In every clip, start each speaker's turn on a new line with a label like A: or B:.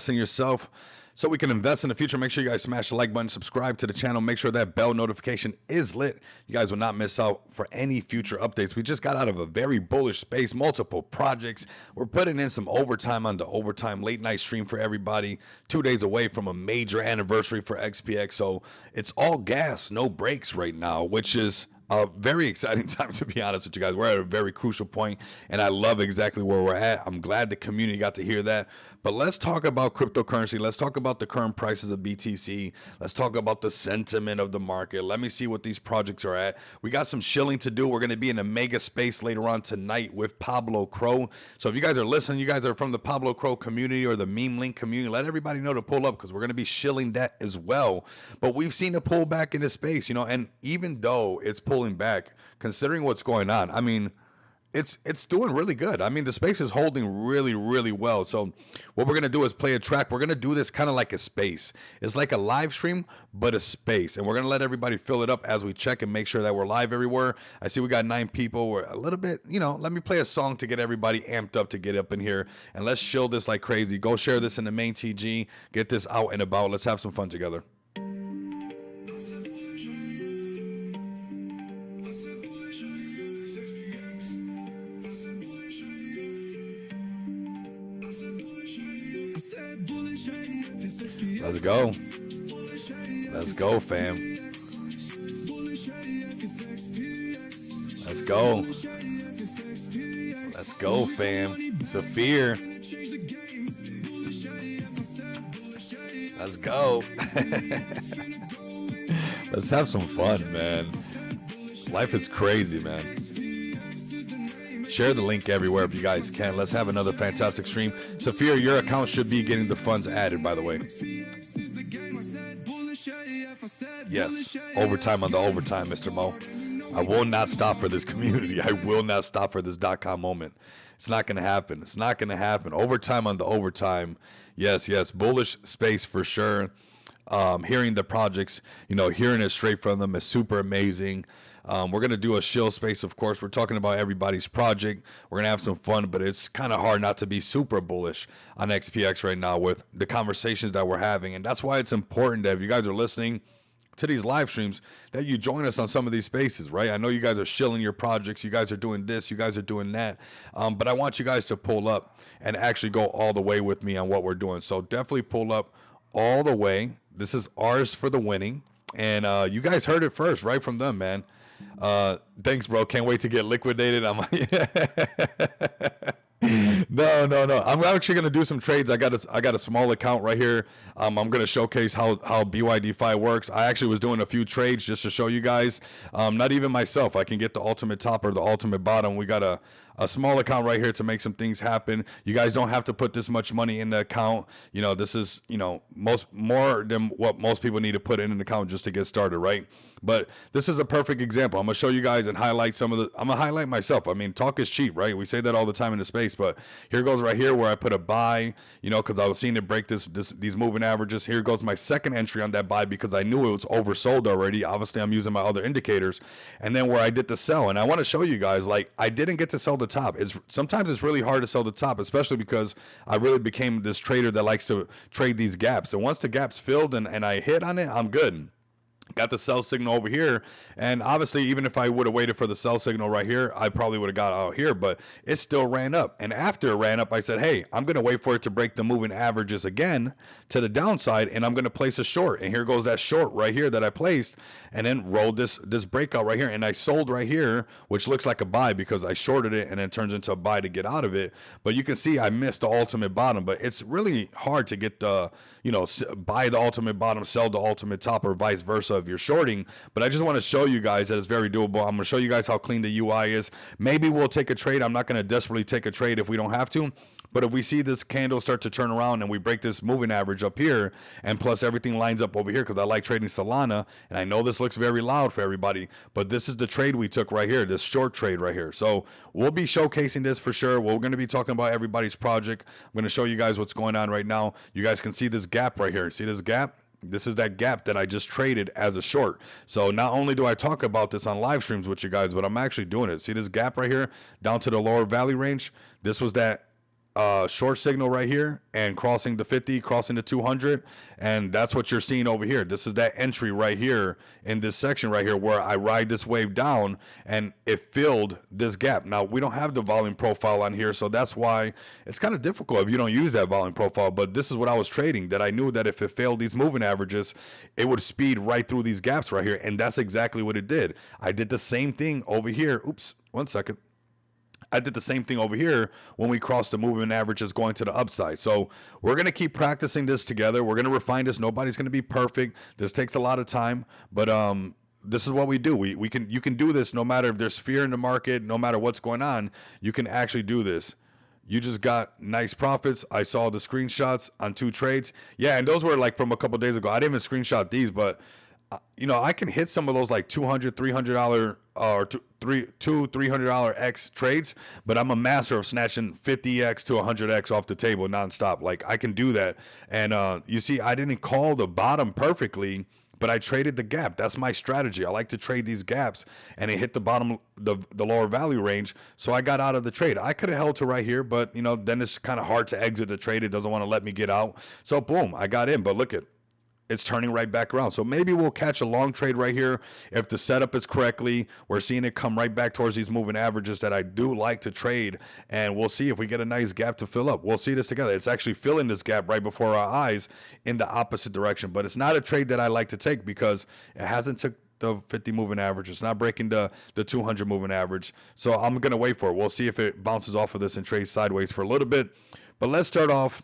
A: in yourself so we can invest in the future. Make sure you guys smash the like button, subscribe to the channel, make sure that bell notification is lit. You guys will not miss out for any future updates. We just got out of a very bullish space, multiple projects. We're putting in some overtime on the overtime late night stream for everybody. 2 days away from a major anniversary for XPX. So it's all gas, no brakes right now, which is a very exciting time, to be honest with you guys. We're at a very crucial point, and I love exactly where we're at. I'm glad the community got to hear that. But let's talk about cryptocurrency. Let's talk about the current prices of BTC. Let's talk about the sentiment of the market. Let me see what these projects are at. We got some shilling to do. We're going to be in a mega space later on tonight with Pablo Crow. So if you guys are listening, you guys are from the Pablo Crow community or the Meme Link community, let everybody know to pull up because we're going to be shilling that as well. But we've seen a pullback in the space, and even though it's pulling back, considering what's going on, I mean, it's doing really good. I mean, the space is holding really, really well. So what we're going to do is play a track. We're going to do this kind of like a space. It's like a live stream, but a space. And we're going to let everybody fill it up as we check and make sure that we're live everywhere. I see we got 9 people. We're a little bit, let me play a song to get everybody amped up to get up in here. And let's chill this like crazy. Go share this in the main TG. Get this out and about. Let's have some fun together. Let's go. Let's go, fam. Let's go. Let's go, fam. Saphir. Let's go. Let's have some fun, man. Life is crazy, man. Share the link everywhere if you guys can. Let's have another fantastic stream. Saphir, your account should be getting the funds added, by the way. Yes, overtime on the overtime, Mr. Mo. I will not stop for this community. I will not stop for this .com moment. It's not going to happen. It's not going to happen. Overtime on the overtime. Yes, bullish space for sure. Hearing the projects, hearing it straight from them is super amazing. We're going to do a shill space, of course. We're talking about everybody's project. We're going to have some fun, but it's kind of hard not to be super bullish on XPX right now with the conversations that we're having. And that's why it's important that if you guys are listening to these live streams, that you join us on some of these spaces, right? I know you guys are shilling your projects. You guys are doing this. You guys are doing that. But I want you guys to pull up and actually go all the way with me on what we're doing. So definitely pull up all the way. This is ours for the winning. And you guys heard it first, right from them, man. Thanks, bro. Can't wait to get liquidated. I'm No. I'm actually gonna do some trades. I got a small account right here. I'm gonna showcase how BYD-Fi works. I actually was doing a few trades just to show you guys. Not even myself. I can get the ultimate top or the ultimate bottom. We got a small account right here to make some things happen. You guys don't have to put this much money in the account. This is more than what most people need to put in an account just to get started, right? But this is a perfect example. I'm gonna show you guys and highlight some of the. I'm gonna highlight myself. I mean, talk is cheap, right? We say that all the time in the space, but here goes right here where I put a buy. Because I was seeing it break these moving averages. Here goes my second entry on that buy because I knew it was oversold already. Obviously, I'm using my other indicators, and then where I did the sell. And I want to show you guys, like, I didn't get to sell the top. Sometimes it's really hard to sell the top, especially because I really became this trader that likes to trade these gaps. And once the gap's filled and I hit on it, I'm good. Got the sell signal over here, and obviously even if I would have waited for the sell signal right here, I probably would have got out here, but it still ran up. And after it ran up, I said, hey, I'm going to wait for it to break the moving averages again to the downside, and I'm going to place a short. And here goes that short right here that I placed, and then rolled this breakout right here, and I sold right here, which looks like a buy because I shorted it and it turns into a buy to get out of it. But you can see I missed the ultimate bottom, but it's really hard to get the buy the ultimate bottom, sell the ultimate top, or vice versa if you're shorting. But I just want to show you guys that it's very doable. I'm going to show you guys how clean the UI is. Maybe we'll take a trade. I'm not going to desperately take a trade if we don't have to. But if we see this candle start to turn around and we break this moving average up here, and plus everything lines up over here, because I like trading Solana, and I know this looks very loud for everybody, but this is the trade we took right here, this short trade right here. So we'll be showcasing this for sure. We're going to be talking about everybody's project. I'm going to show you guys what's going on right now. You guys can see this gap right here. See this gap? This is that gap that I just traded as a short. So not only do I talk about this on live streams with you guys, but I'm actually doing it. See this gap right here down to the lower value range? This was that short signal right here and crossing the 50, crossing the 200, and that's what you're seeing over here. This is that entry right here in this section right here where I ride this wave down and it filled this gap. Now we don't have the volume profile on here, so that's why it's kind of difficult if you don't use that volume profile. But this is what I was trading, that I knew that if it failed these moving averages, it would speed right through these gaps right here, and that's exactly what it did. I did the same thing over here. Oops, 1 second. I did the same thing over here when we crossed the moving averages going to the upside. So we're going to keep practicing this together. We're going to refine this. Nobody's going to be perfect. This takes a lot of time, but this is what we do. You can do this no matter if there's fear in the market, no matter what's going on. You can actually do this. You just got nice profits. I saw the screenshots on 2 trades. Yeah, and those were like from a couple days ago. I didn't even screenshot these, but you know, I can hit some of those like $200, $300 or $300 X trades, but I'm a master of snatching 50X to 100X off the table nonstop. Like I can do that. And you see, I didn't call the bottom perfectly, but I traded the gap. That's my strategy. I like to trade these gaps, and it hit the bottom, the lower value range. So I got out of the trade. I could have held to right here, but you know, then it's kind of hard to exit the trade. It doesn't want to let me get out. So boom, I got in. But look at, it's turning right back around. So maybe we'll catch a long trade right here if the setup is correctly. We're seeing it come right back towards these moving averages that I do like to trade, and we'll see if we get a nice gap to fill up. We'll see this together. It's actually filling this gap right before our eyes in the opposite direction, but it's not a trade that I like to take because it hasn't took the 50 moving average. It's not breaking the 200 moving average. So I'm going to wait for it. We'll see if it bounces off of this and trades sideways for a little bit. But let's start off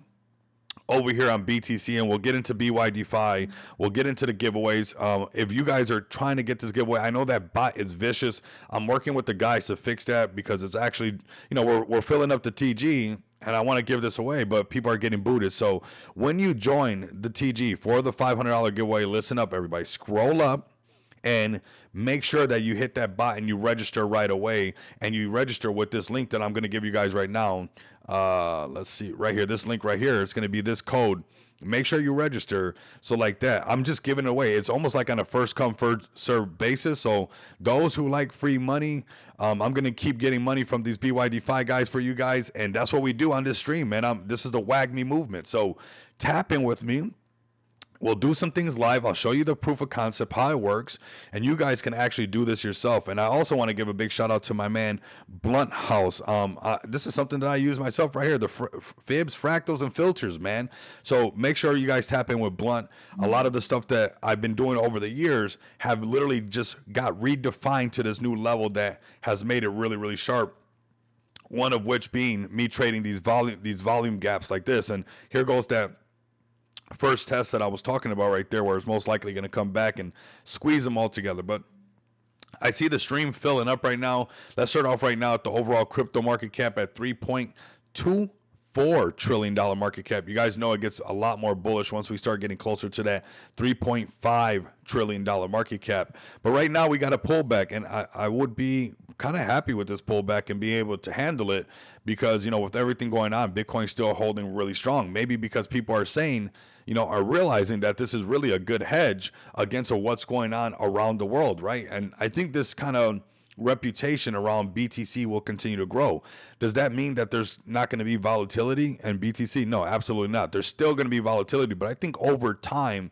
A: over here on BTC, and we'll get into BYD-Fi. We'll get into the giveaways. If you guys are trying to get this giveaway, I know that bot is vicious. I'm working with the guys to fix that because it's actually, you know, we're filling up the TG, and I want to give this away, but people are getting booted. So when you join the TG for the $500 giveaway, listen up, everybody. Scroll up and make sure that you hit that bot and you register right away, and you register with this link that I'm going to give you guys right now. Let's see right here, this link right here, it's going to be this code. Make sure you register. So like that, I'm just giving it away. It's almost like on a first come first serve basis. So those who like free money, I'm going to keep getting money from these BYD-Fi guys for you guys. And that's what we do on this stream, man. This is the WAGMI movement. So tap in with me. We'll do some things live. I'll show you the proof of concept, how it works, and you guys can actually do this yourself. And I also want to give a big shout out to my man, Blunt House. This is something that I use myself right here, the fibs, fractals, and filters, man. So make sure you guys tap in with Blunt. A lot of the stuff that I've been doing over the years have literally just got redefined to this new level that has made it really, really sharp. One of which being me trading these volume gaps like this. And here goes that first test that I was talking about right there, where it's most likely going to come back and squeeze them all together. But I see the stream filling up right now. Let's start off right now at the overall crypto market cap at $3.24 trillion market cap. You guys know it gets a lot more bullish once we start getting closer to that $3.5 trillion market cap. But right now we got a pullback, and I would be kind of happy with this pullback and be able to handle it because, you know, with everything going on, Bitcoin's still holding really strong. Maybe because people are saying, you know, are realizing that this is really a good hedge against what's going on around the world, right? And I think this kind of reputation around BTC will continue to grow. Does that mean that there's not going to be volatility in BTC? No, absolutely not. There's still going to be volatility, but I think over time,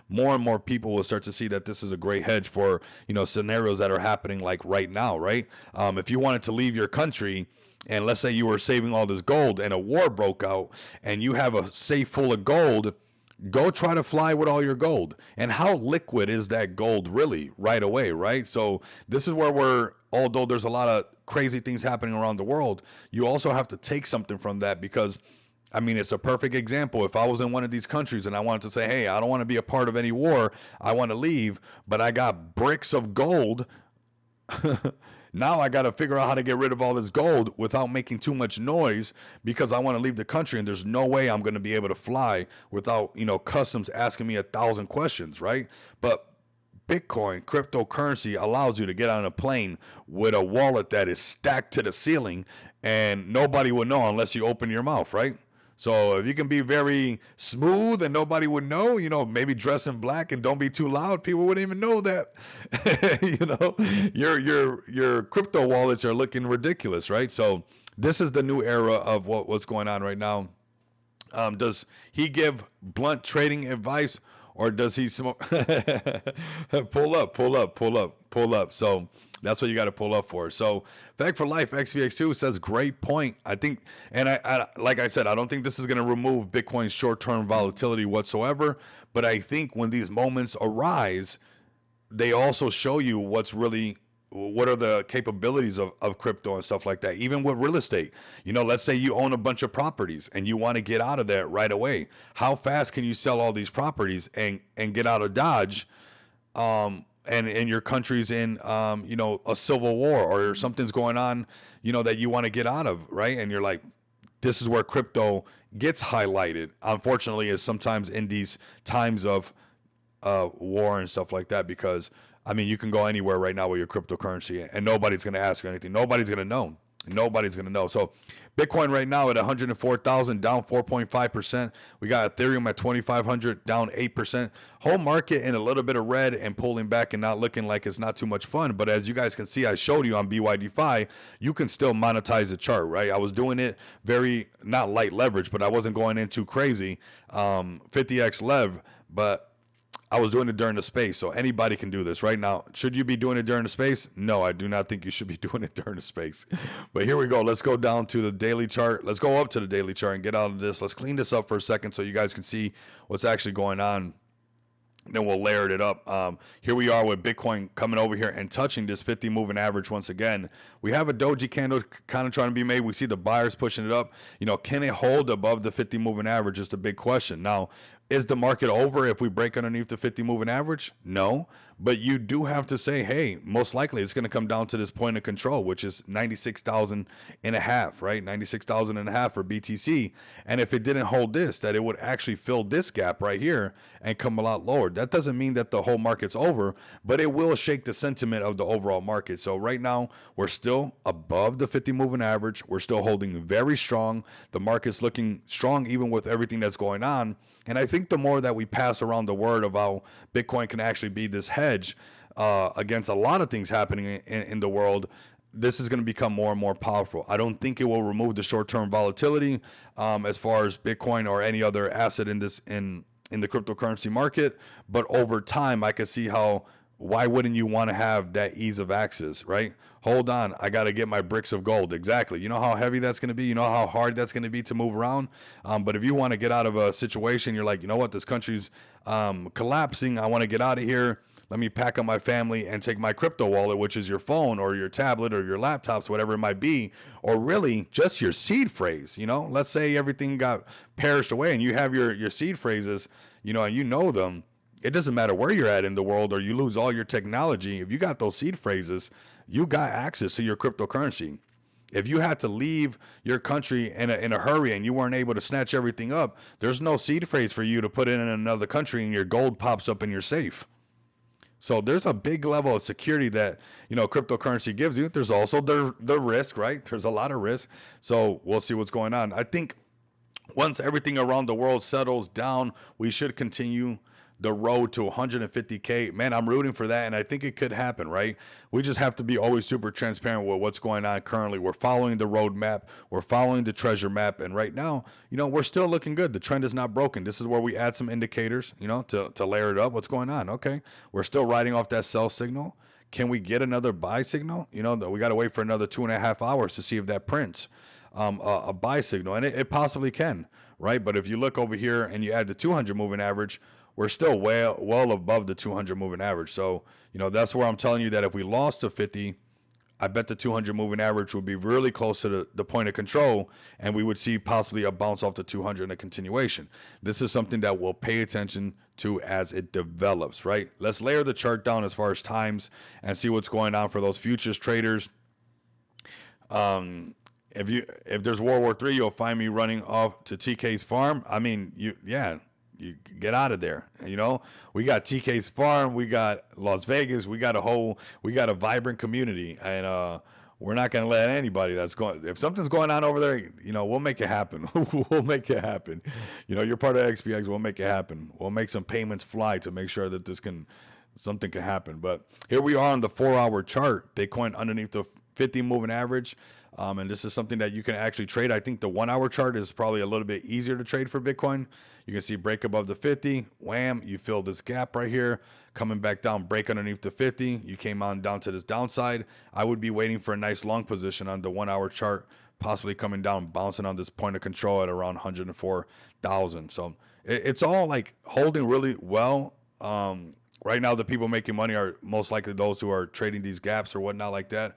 A: more and more people will start to see that this is a great hedge for, you know, scenarios that are happening like right now, right? If you wanted to leave your country, and let's say you were saving all this gold and a war broke out and you have a safe full of gold, go try to fly with all your gold. And how liquid is that gold really right away, right? So this is where although there's a lot of crazy things happening around the world, you also have to take something from that because, I mean, it's a perfect example. If I was in one of these countries and I wanted to say, hey, I don't want to be a part of any war, I want to leave, but I got bricks of gold. Now I got to figure out how to get rid of all this gold without making too much noise because I want to leave the country, and there's no way I'm going to be able to fly without, you know, customs asking me 1,000 questions, right? But Bitcoin, cryptocurrency, allows you to get on a plane with a wallet that is stacked to the ceiling, and nobody will know unless you open your mouth, right? So if you can be very smooth and nobody would know, you know, maybe dress in black and don't be too loud, people wouldn't even know that. You know, your crypto wallets are looking ridiculous, right? So this is the new era of what's going on right now. Does he give blunt trading advice, or does he smoke? Pull up, pull up, pull up, pull up. So that's what you got to pull up for. So Fact for Life XVX2 says great point. I think, and I like I said, I don't think this is going to remove Bitcoin's short-term volatility whatsoever. But I think when these moments arise, they also show you what are the capabilities of crypto and stuff like that. Even with real estate, let's say you own a bunch of properties and you want to get out of that right away. How fast can you sell all these properties and get out of Dodge? And your country's in a civil war, or something's going on, that you want to get out of, right? And you're like, this is where crypto gets highlighted, unfortunately, is sometimes in these times of war and stuff like that. Because I mean, you can go anywhere right now with your cryptocurrency and nobody's going to ask you anything. Nobody's going to know. Nobody's going to know. So Bitcoin right now at 104,000, down 4.5%. We got Ethereum at 2,500, down 8%. Whole market in a little bit of red and pulling back and not looking like it's not too much fun. But as you guys can see, I showed you on BYD-Fi, you can still monetize the chart, right? I was doing it very, not light leverage, but I wasn't going in too crazy. 50x lev, but I was doing it during the space, so anybody can do this right now. Should you be doing it during the space? No, I do not think you should be doing it during the space. But here we go. Let's go down to the daily chart. Let's go up to the daily chart and get out of this. Let's clean this up for a second so you guys can see what's actually going on. Then we'll layer it up. Here we are with Bitcoin coming over here and touching this 50 moving average once again. We have a doji candle kind of trying to be made. We see the buyers pushing it up. Can it hold above the 50 moving average is the big question. Now, is the market over if we break underneath the 50 moving average? No. But you do have to say, hey, most likely it's going to come down to this point of control, which is 96,000 and a half, right? 96,000 and a half for BTC. And if it didn't hold this, that it would actually fill this gap right here and come a lot lower. That doesn't mean that the whole market's over, but it will shake the sentiment of the overall market. So right now, we're still above the 50 moving average. We're still holding very strong. The market's looking strong even with everything that's going on. And I think the more that we pass around the word of how Bitcoin can actually be this hedge against a lot of things happening in the world, this is going to become more and more powerful. I don't think it will remove the short-term volatility as far as Bitcoin or any other asset in the cryptocurrency market. But over time, I can see how, why wouldn't you want to have that ease of access, right? Hold on, I got to get my bricks of gold. Exactly. You know how heavy that's going to be? You know how hard that's going to be to move around? But if you want to get out of a situation, you're like, you know what, this country's collapsing. I want to get out of here. Let me pack up my family and take my crypto wallet, which is your phone or your tablet or your laptops, whatever it might be, or really just your seed phrase. Let's say everything got perished away and you have your seed phrases, and you know them. It doesn't matter where you're at in the world, or you lose all your technology. If you got those seed phrases, you got access to your cryptocurrency. If you had to leave your country in a hurry and you weren't able to snatch everything up, there's no seed phrase for you to put in another country and your gold pops up in your safe. So there's a big level of security that, cryptocurrency gives you. There's also the risk, right? There's a lot of risk. So we'll see what's going on. I think once everything around the world settles down, we should continue the road to 150K. Man, I'm rooting for that, and I think it could happen, right? We just have to be always super transparent with what's going on currently. We're following the roadmap. We're following the treasure map, and right now, we're still looking good. The trend is not broken. This is where we add some indicators, to layer it up. What's going on? Okay, we're still riding off that sell signal. Can we get another buy signal? We got to wait for another 2.5 hours to see if that prints a buy signal, and it possibly can, right? But if you look over here and you add the 200 moving average, we're still well above the 200 moving average. So, that's where I'm telling you that if we lost to 50, I bet the 200 moving average would be really close to the point of control, and we would see possibly a bounce off the 200 and a continuation. This is something that we'll pay attention to as it develops, right? Let's layer the chart down as far as times and see what's going on for those futures traders. If there's World War III, you'll find me running off to TK's farm. I mean, you get out of there. We got TK's farm, we got Las Vegas, we got a vibrant community, and we're not going to let anybody if something's going on over there, we'll make it happen. We'll make it happen. You're part of XPX, we'll make it happen. We'll make some payments fly to make sure that something can happen. But here we are on the 4-hour chart, Bitcoin underneath the 50 moving average. And this is something that you can actually trade. I think the 1 hour chart is probably a little bit easier to trade for Bitcoin. You can see break above the 50, wham, you fill this gap right here, coming back down, break underneath the 50. You came on down to this downside. I would be waiting for a nice long position on the 1 hour chart, possibly coming down, bouncing on this point of control at around 104,000. So it's all like holding really well. Right now, the people making money are most likely those who are trading these gaps or whatnot like that.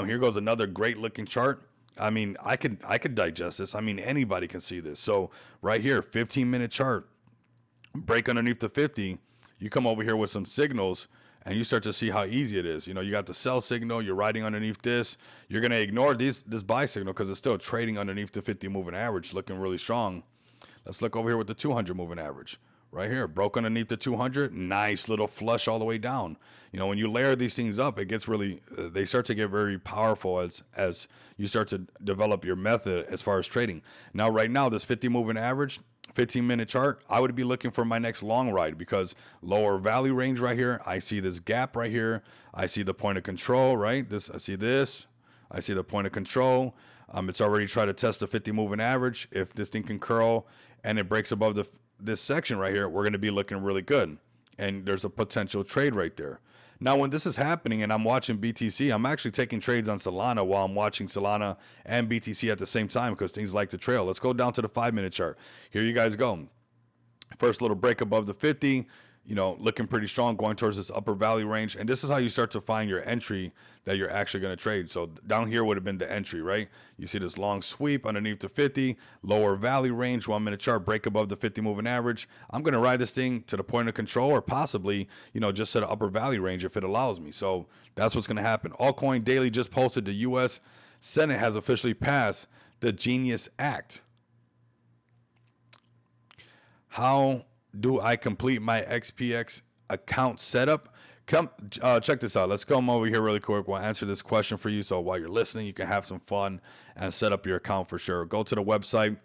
A: Here goes another great looking chart. I mean, I could digest this. I mean, anybody can see this. So right here, 15-minute chart, break underneath the 50. You come over here with some signals, and you start to see how easy it is. You know, you got the sell signal. You're riding underneath this. You're gonna ignore this buy signal because it's still trading underneath the 50 moving average, looking really strong. Let's look over here with the 200 moving average. Right here, broke underneath the 200, nice little flush all the way down. You know, when you layer these things up, it gets really, they start to get very powerful as you start to develop your method as far as trading. Now, right now, this 50 moving average, 15-minute chart, I would be looking for my next long ride because lower value range right here, I see this gap right here. I see the point of control, right? I see this. I see the point of control. It's already tried to test the 50 moving average. If this thing can curl and it breaks above this section right here, we're going to be looking really good. And there's a potential trade right there. Now, when this is happening and I'm watching BTC, I'm actually taking trades on Solana while I'm watching Solana and BTC at the same time because things like to trail. Let's go down to the 5-minute chart. Here you guys go. First little break above the 50. You know, looking pretty strong, going towards this upper value range. And this is how you start to find your entry that you're actually going to trade. So down here would have been the entry, right? You see this long sweep underneath the 50, lower value range, 1-minute chart, break above the 50 moving average. I'm going to ride this thing to the point of control or possibly, you know, just to the upper value range if it allows me. So that's what's going to happen. Altcoin Daily just posted the U.S. Senate has officially passed the Genius Act. How do I complete my XPX account setup? Come check this out. Let's come over here really quick. We'll answer this question for you. So while you're listening, you can have some fun and set up your account for sure. Go to the website.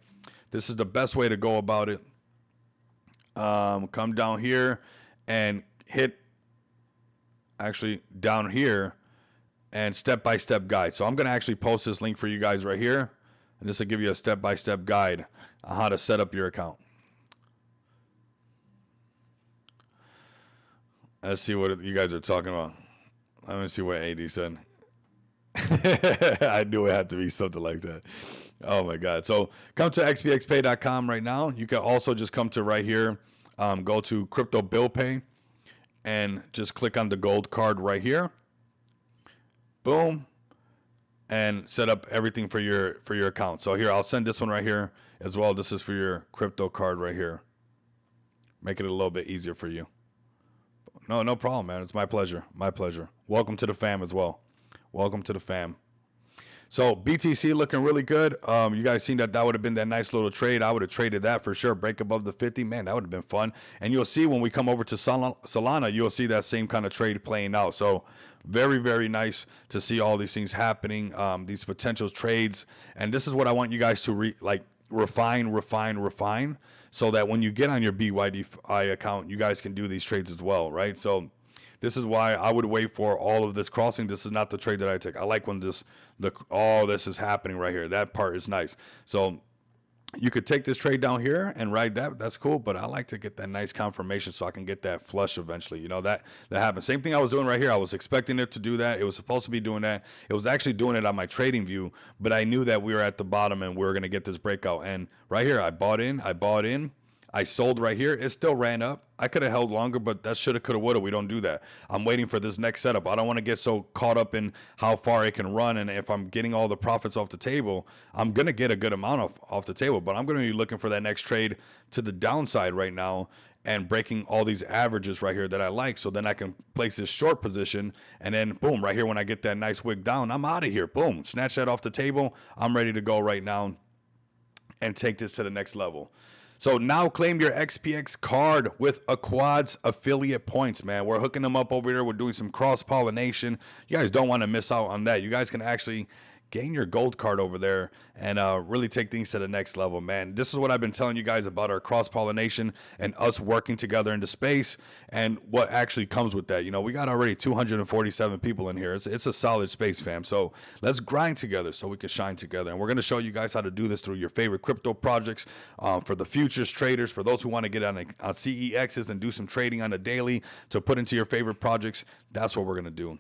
A: This is the best way to go about it. Come down here and hit actually down here and step-by-step guide. So I'm going to actually post this link for you guys right here. And this will give you a step-by-step guide on how to set up your account. Let's see what you guys are talking about. Let me see what AD said. I knew it had to be something like that. Oh my God. So come to xpxpay.com right now. You can also just come to right here, go to Crypto Bill Pay and just click on the gold card right here. Boom. And set up everything for your account. So here, I'll send this one right here as well. This is for your crypto card right here. Make it a little bit easier for you. No problem, man. It's my pleasure. My pleasure. Welcome to the fam as well. Welcome to the fam. So BTC looking really good. You guys seen that would have been that nice little trade. I would have traded that for sure. Break above the 50. Man, that would have been fun. And you'll see when we come over to Solana, you'll see that same kind of trade playing out. So very, very nice to see all these things happening, these potential trades. And this is what I want you guys to refine, so that when you get on your BYDFi account, you guys can do these trades as well, right? So this is why I would wait for all of this crossing. This is not the trade that I take. I like when all this is happening right here. That part is nice. So you could take this trade down here and ride that. That's cool, but I like to get that nice confirmation so I can get that flush eventually. You know, that happens. Same thing I was doing right here. I was expecting it to do that. It was supposed to be doing that. It was actually doing it on my trading view, but I knew that we were at the bottom and we were going to get this breakout. And right here, I bought in. I sold right here. It still ran up. I could have held longer, but that shoulda, coulda, woulda. We don't do that. I'm waiting for this next setup. I don't want to get so caught up in how far it can run. And if I'm getting all the profits off the table, I'm going to get a good amount off the table. But I'm going to be looking for that next trade to the downside right now and breaking all these averages right here that I like. So then I can place this short position. And then, boom, right here when I get that nice wick down, I'm out of here. Boom, snatch that off the table. I'm ready to go right now and take this to the next level. So now claim your XPX card with Aquad's affiliate points, man. We're hooking them up over here. We're doing some cross-pollination. You guys don't want to miss out on that. You guys can actually gain your gold card over there and really take things to the next level, man. This is what I've been telling you guys about our cross-pollination and us working together into space and what actually comes with that. You know, we got already 247 people in here. It's a solid space, fam. So let's grind together so we can shine together. And we're going to show you guys how to do this through your favorite crypto projects for the futures traders, for those who want to get on CEXs and do some trading on a daily to put into your favorite projects. That's what we're going to do.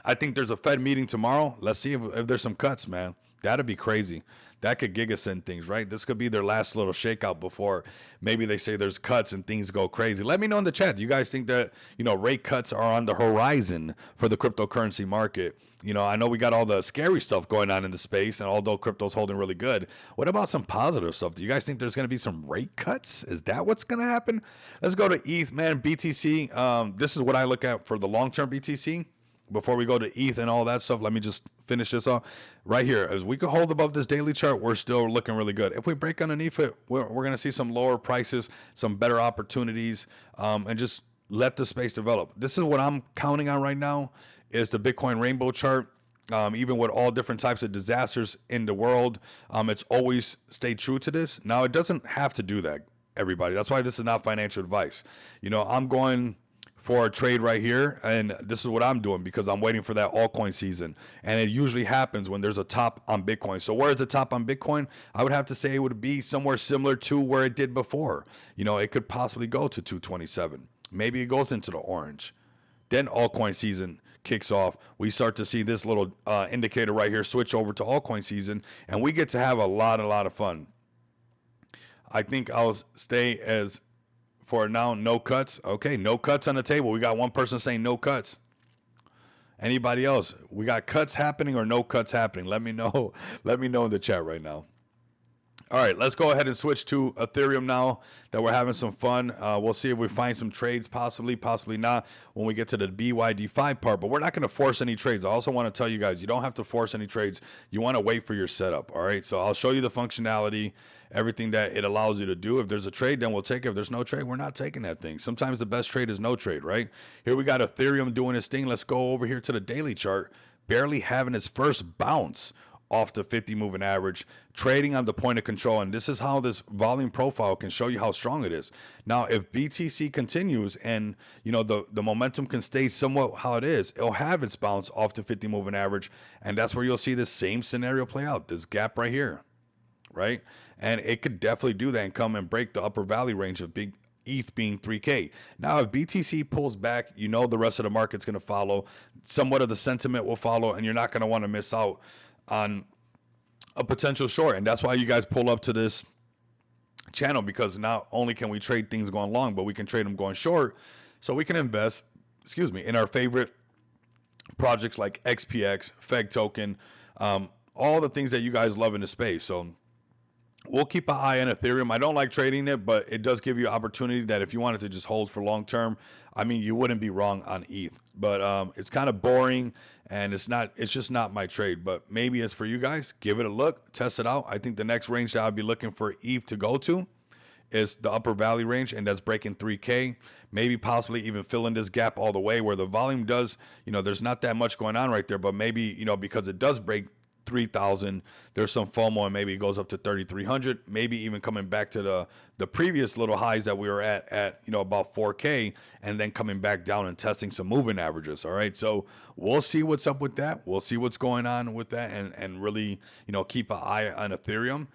A: I think there's a Fed meeting tomorrow. Let's see if there's some cuts, man. That'd be crazy. That could gigasend things, right? This could be their last little shakeout before maybe they say there's cuts and things go crazy. Let me know in the chat. Do you guys think that, you know, rate cuts are on the horizon for the cryptocurrency market? You know, I know we got all the scary stuff going on in the space, and although crypto's holding really good, what about some positive stuff? Do you guys think there's going to be some rate cuts? Is that what's going to happen? Let's go to ETH, man. BTC. This is what I look at for the long-term BTC. Before we go to ETH and all that stuff, let me just finish this off. Right here, as we can hold above this daily chart, we're still looking really good. If we break underneath it, we're going to see some lower prices, some better opportunities, and just let the space develop. This is what I'm counting on right now is the Bitcoin rainbow chart. Even with all different types of disasters in the world, it's always stayed true to this. Now, it doesn't have to do that, everybody. That's why this is not financial advice. You know, I'm going for a trade right here, and this is what I'm doing because I'm waiting for that altcoin season, and it usually happens when there's a top on Bitcoin. So where is the top on Bitcoin? I would have to say it would be somewhere similar to where it did before. You know, it could possibly go to 227. Maybe it goes into the orange. Then altcoin season kicks off. We start to see this little indicator right here switch over to altcoin season, and we get to have a lot of fun. I think I'll stay as for now, no cuts. Okay, no cuts on the table. We got one person saying no cuts. Anybody else? We got cuts happening or no cuts happening? Let me know. Let me know in the chat right now. All right, let's go ahead and switch to Ethereum now that we're having some fun. We'll see if we find some trades, possibly not, when we get to the BYD5 part. But we're not going to force any trades. I also want to tell you guys, you don't have to force any trades. You want to wait for your setup, all right? So I'll show you the functionality, everything that it allows you to do. If there's a trade, then we'll take it. If there's no trade, we're not taking that thing. Sometimes the best trade is no trade, right? Here we got Ethereum doing its thing. Let's go over here to the daily chart, barely having its first bounce off the 50 moving average, trading on the point of control. And this is how this volume profile can show you how strong it is. Now, if BTC continues and, you know, the momentum can stay somewhat how it is, it'll have its bounce off the 50 moving average. And that's where you'll see the same scenario play out, this gap right here, right? And it could definitely do that and come and break the upper valley range of big ETH being 3K. Now, if BTC pulls back, you know the rest of the market's going to follow. Somewhat of the sentiment will follow, and you're not going to want to miss out on a potential short. And that's why you guys pull up to this channel, because not only can we trade things going long, but we can trade them going short, so we can invest, in our favorite projects like XPX, FEG token, all the things that you guys love in the space. So we'll keep an eye on Ethereum. I don't like trading it, but it does give you opportunity that if you wanted to just hold for long term, I mean, you wouldn't be wrong on ETH. But it's kind of boring, and it's just not my trade. But maybe it's for you guys. Give it a look, test it out. I think the next range that I'd be looking for ETH to go to is the upper valley range, and that's breaking 3K. Maybe possibly even filling this gap all the way where the volume does, there's not that much going on right there, but maybe, because it does break 3,000, there's some FOMO, and maybe it goes up to 3,300, maybe even coming back to the previous little highs that we were at about 4K, and then coming back down and testing some moving averages. All right, so we'll see what's up with that. We'll see what's going on with that, and really keep an eye on Ethereum.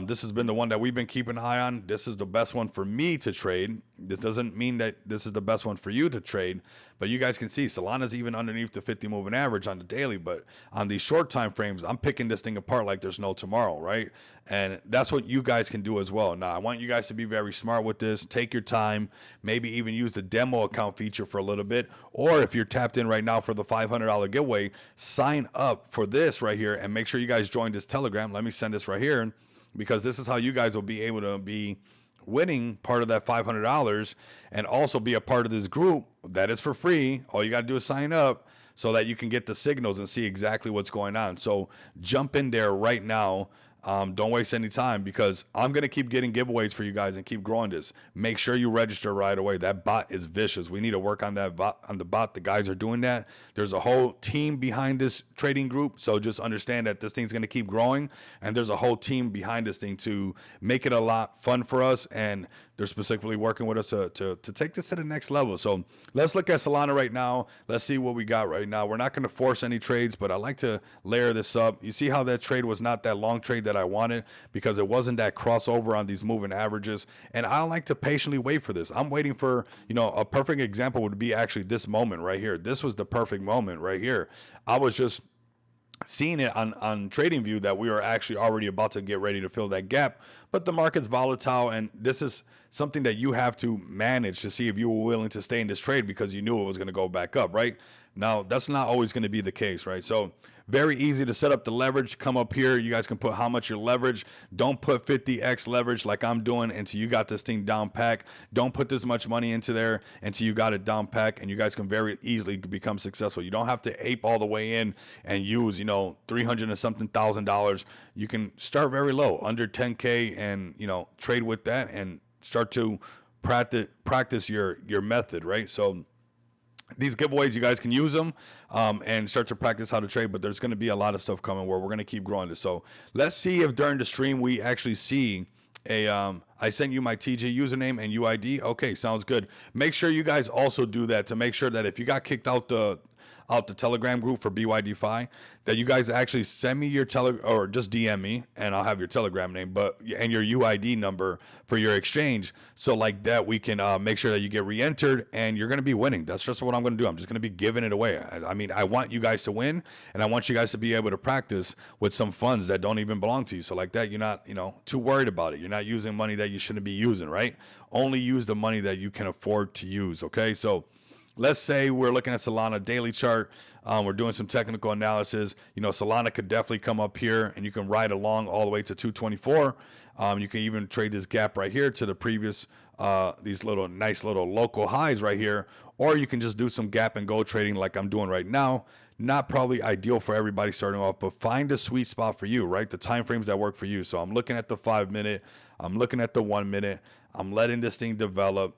A: This has been the one that we've been keeping an eye on. This is the best one for me to trade. This doesn't mean that this is the best one for you to trade, but you guys can see Solana's even underneath the 50 moving average on the daily, but on these short time frames, I'm picking this thing apart like there's no tomorrow, right? And that's what you guys can do as well. Now, I want you guys to be very smart with this. Take your time, maybe even use the demo account feature for a little bit, or if you're tapped in right now for the $500 giveaway, sign up for this right here, and make sure you guys join this Telegram. Let me send this right here, because this is how you guys will be able to be winning part of that $500 and also be a part of this group that is for free. All you got to do is sign up so that you can get the signals and see exactly what's going on. So jump in there right now. Don't waste any time because I'm going to keep getting giveaways for you guys and keep growing this. Make sure you register right away. That bot is vicious. We need to work on that bot, on the bot. The guys are doing that. There's a whole team behind this trading group. So just understand that this thing's going to keep growing and there's a whole team behind this thing to make it a lot fun for us. And they're specifically working with us to take this to the next level. So let's look at Solana right now. Let's see what we got right now. We're not going to force any trades, but I like to layer this up. You see how that trade was not that long trade that I wanted because it wasn't that crossover on these moving averages. And I like to patiently wait for this. I'm waiting for, a perfect example would be actually this moment right here. This was the perfect moment right here. I was just seeing it on TradingView that we are actually already about to get ready to fill that gap, but the market's volatile, and this is something that you have to manage to see if you were willing to stay in this trade because you knew it was going to go back up, right? Now, that's not always going to be the case, right? So very easy to set up the leverage. Come up here. You guys can put how much your leverage. Don't put 50x leverage like I'm doing until you got this thing down pack. Don't put this much money into there until you got it down pack, and you guys can very easily become successful. You don't have to ape all the way in and use, $300 and something thousand. You can start very low, under 10K, and, trade with that and start to practice your method, right? So these giveaways, you guys can use them and start to practice how to trade, but there's going to be a lot of stuff coming where we're going to keep growing this. So let's see if during the stream we actually see I sent you my TJ username and UID. Okay, sounds good. Make sure you guys also do that to make sure that if you got kicked out the Telegram group for BYDFi, that you guys actually send me your or just DM me and I'll have your Telegram name, and your UID number for your exchange. So like that, we can make sure that you get re-entered and you're going to be winning. That's just what I'm going to do. I'm just going to be giving it away. I mean, I want you guys to win, and I want you guys to be able to practice with some funds that don't even belong to you. So like that, you're not, too worried about it. You're not using money that you shouldn't be using, right? Only use the money that you can afford to use. Okay. So let's say we're looking at Solana daily chart. We're doing some technical analysis. Solana could definitely come up here and you can ride along all the way to 224. You can even trade this gap right here to the previous, these nice little local highs right here. Or you can just do some gap and go trading like I'm doing right now. Not probably ideal for everybody starting off, but find a sweet spot for you, right? The time frames that work for you. So I'm looking at the 5 minute. I'm looking at the 1 minute. I'm letting this thing develop.